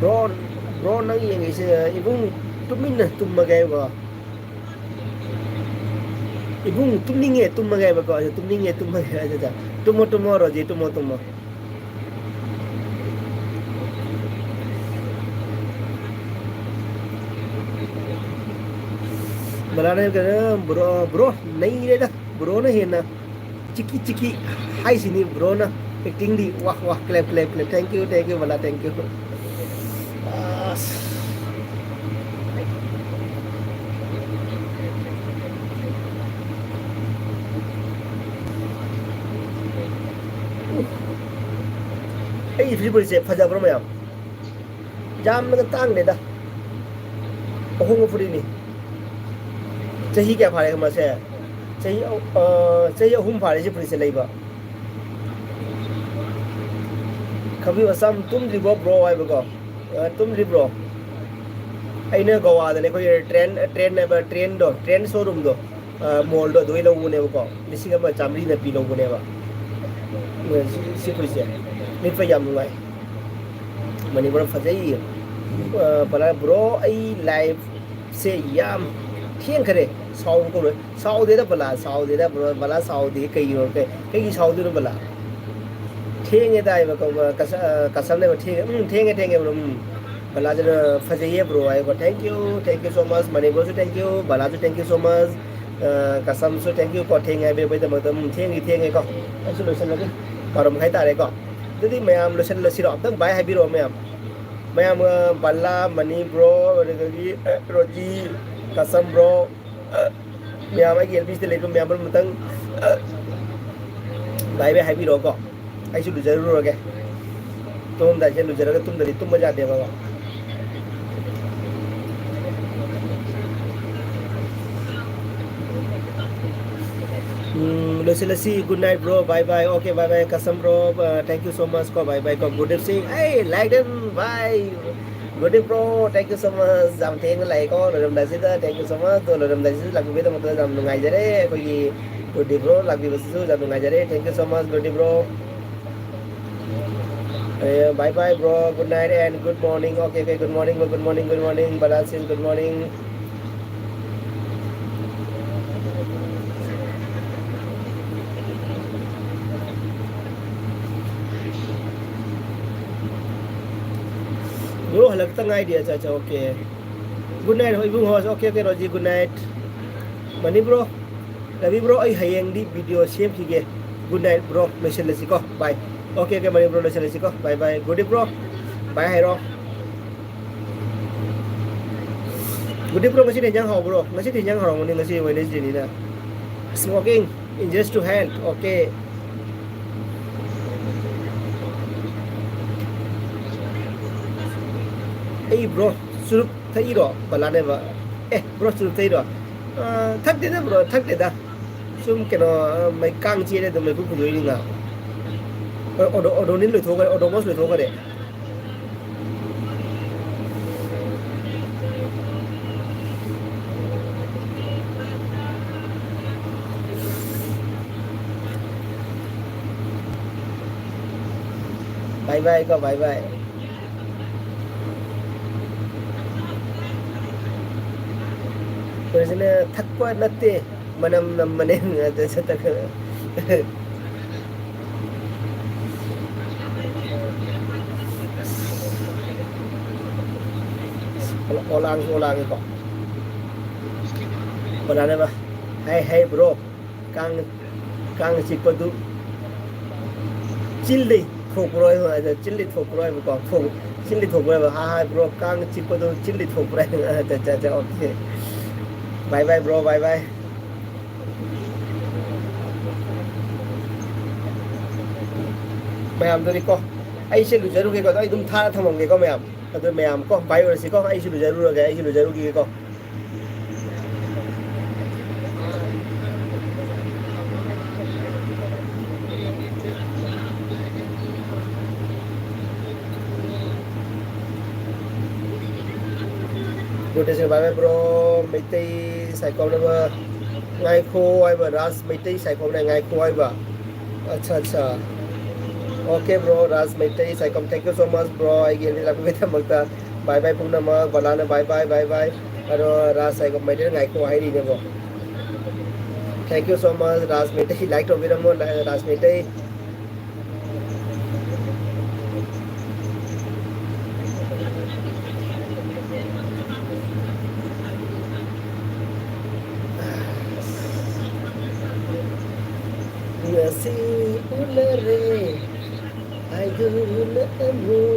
[SPEAKER 1] bro nang yang ise ibung tumin na tumagay ba ibung tumninge tumagay ba ko tumninge tumagay aja tumo roji tumo balana ka bro nahi re da bro na he na chiki hai sini bro na acting di wah clap thank you bala thank you ai free se faja bro mayam jam na tang de da ohong free ni chahi kya phare ma se chahi ahum phare se free se leiba khabi asam tum ri bro ai ba ko tum ri bro aina goa da ne ko train showroom do mall do doi lo ne ba ko lisinga ma chamri na pi lo ne ba si free se ni fa yam ngai mani bro fajai bala bro ai live se yam thieng khare sau ko sau de da bala bala sau de kai ro kai sau de bala thieng e dai ba ko kasam ne ba thieng bro bala ja fajai bro ai ko thank you so much mani bro thank you bala thank you so much kasam so thank you ko thieng ai be ba da thieng ko solution la param khai ta re ko jadi mayam losen losiro tang bai habiro mayam balla mani bro roji kasam bro ma'am I L P से लेकर ma'am पर Matang bye bye happy रोको आई शुरू जरूर हो गए तुम दाचे लुजरगा तुम दरी तुम मजा दे बाबा Lucy, good night, bro. Bye bye. Okay, bye bye. Kasam, bro. Thank you so much. Ko bye bye. Ko good evening. Hey, like them. Bye. Good evening, bro. Thank you so much. Jam theng like ko. Lam dasi da. Thank you so much. To lam dasi lag bi da matlab jam nungai jare. Ko ye good evening, bro. Lag bi basi su jam nungai jare. Thank you so much. Good evening, bro. Bye bye, bro. Good night and good morning. Okay, okay. Good morning. Good morning. Good morning. Balasin. Good morning. Bro, halak tang idea cha okay. Good night, Ibung host. Okay, okay, Roji, good night. Mani bro, Ravi bro, ay hayang di video share hige. Good night, bro. Message lesi ko. Bye. Okay, okay, Mani bro, message lesi ko. Bye, bye. Good day, bro. Bye, Hero. Good day, bro. Ngasi tinjang hao, bro. Ngasi tinjang hao, mani ngasi Wednesday ni na. Smoking, injurious to health. Okay. Hey bro, surup thấy đó, bà lan này vợ. Ê bro, surup thấy đó. Thắc đến đó bro, thắc đến đó. Sum cái nó mày căng chia đây, tụi mày cũng phải đi nào. Ở đâu nín lười thua cái, ở đâu mất lười thua cái đấy. Bye bye, có bye bye. Personally, thakwa natte manam nam manen jasa tak olang ko banana ba hey bro kang chipadu chilli thokroi chilli thokroi ko chilli thokroi ba hi bro kang chipadu chilli thokroi cha okay. Bye bye bro, bye bye. Ma'am tôi đi co. Ai sẽ lùi જરૂર કે કો ai तुम था थमंग के को ma'am. तो ma'am को bye और सी को ai sẽ lùi જરૂર के ai sẽ lùi જરૂર के को. Good day, bye bye bro. Mấy tay xài con nó bơ ngay khô ai bơ ras mấy tay xài con này ngay khô ai bơ. अच्छा. Okay bro, ras mấy tay xài con. Thank you so much bro. Ai ghi lại với thằng magta. Bye bye pung nama. Balana bye bye bye bye. Aro ras xài con mấy tay ngay khô ai đi nè bro. Thank you so much ras mấy tay like to video mo ras mấy tay. Si ulare ai gulamu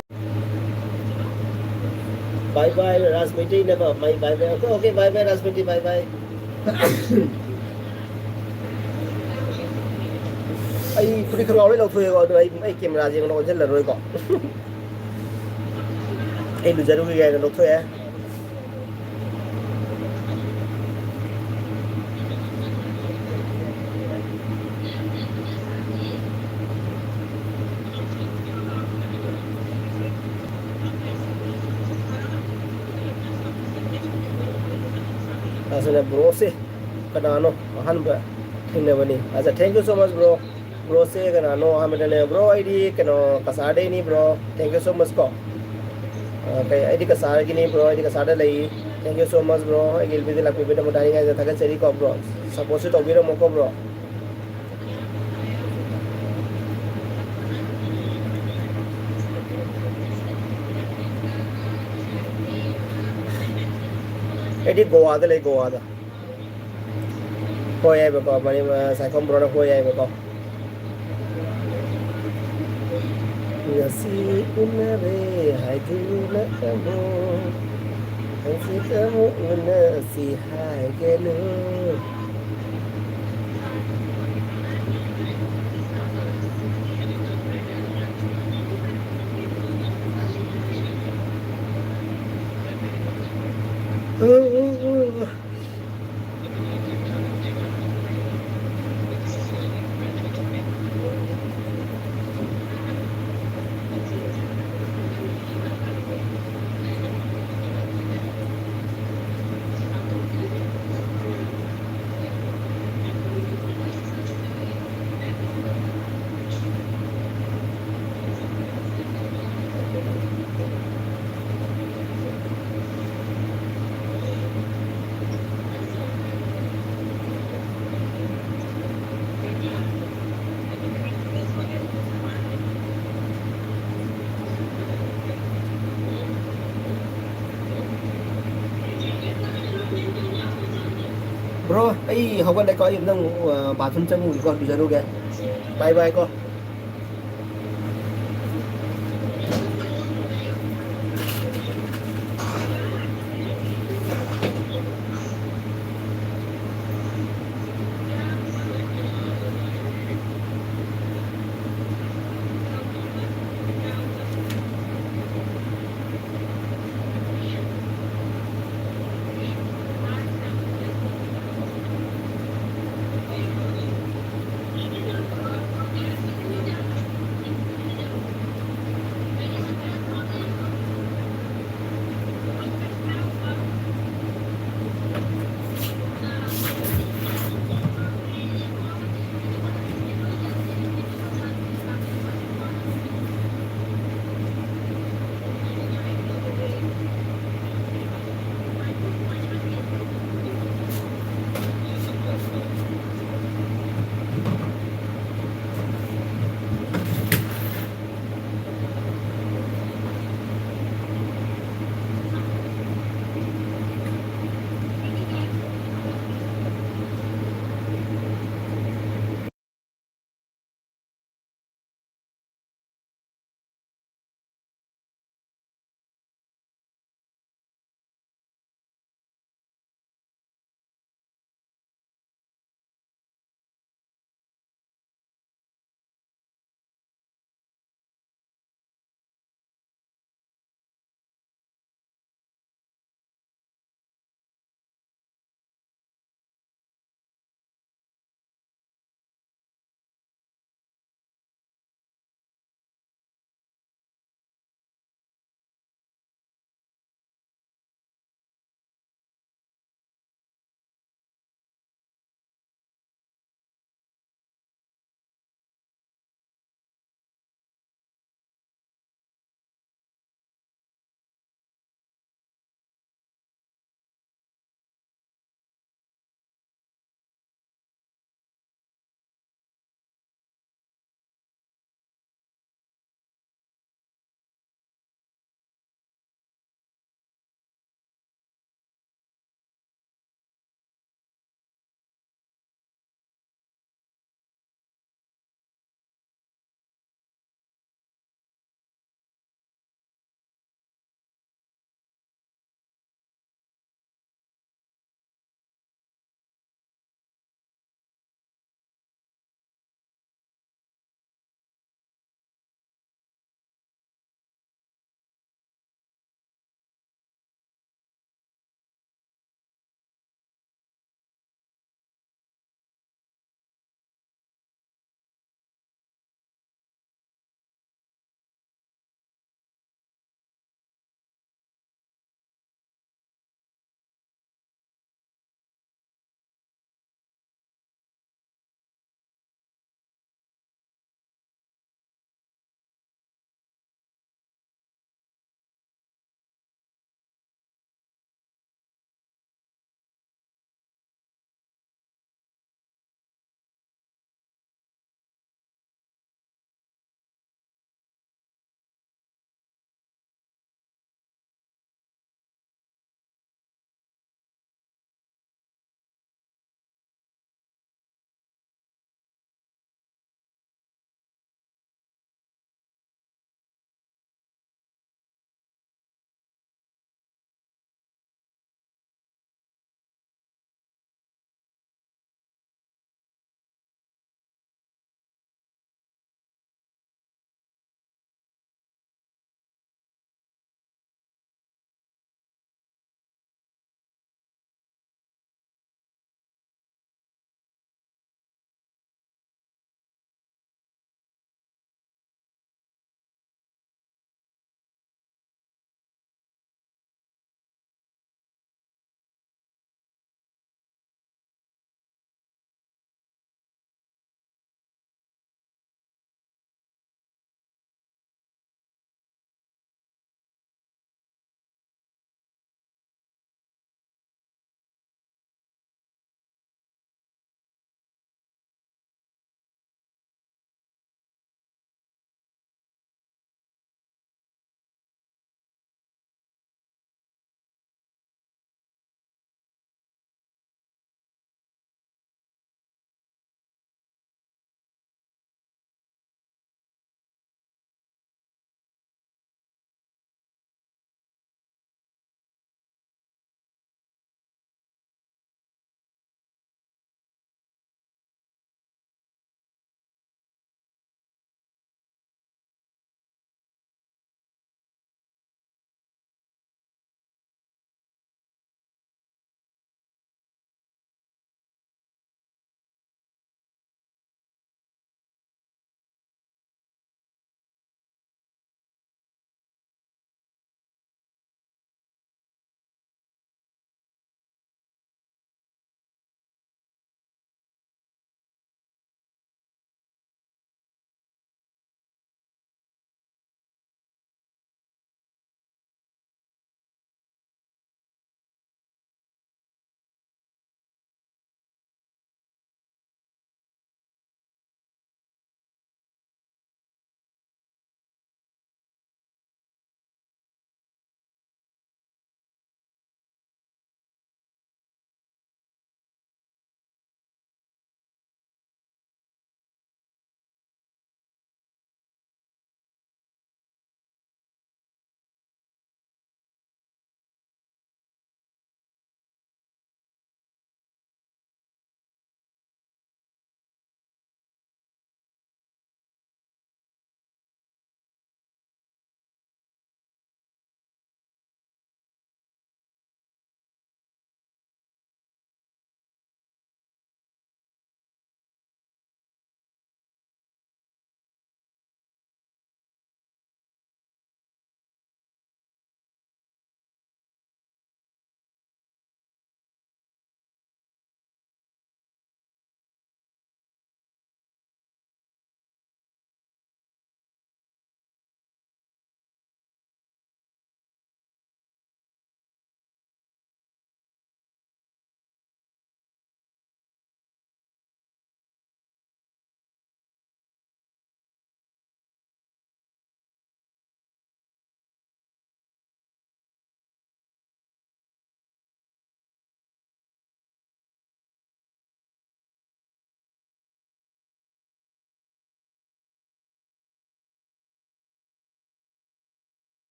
[SPEAKER 1] bye bye Rasmiti never bye bye okay bye bye Rasmiti bye bye ai kuri kharo lấy đâu thuê gọi rồi ai camera gì nó rất là rồi còn ai bây giờ đâu nghe nó thuê asal bro se kanano ahan ba thingna bani acha thank you so much bro se kanano amadane bro id kano kasade ni bro thank you so much ko kai id kasade gini bro id kasade lai thank you so much bro igil bi la pibeta modani ga thaga cheri ko bro suppose to biro moko bro Edi Goa da le Goa da. Koi ai ba ko mani sai kom bro na koi ai ba ko. Yasi unare hai dula amo. Hai si kamu una si hai gelu. bro, ấy không có đây có em đang bà thun chân ngủ con bây giờ đâu kìa. Bye bye con.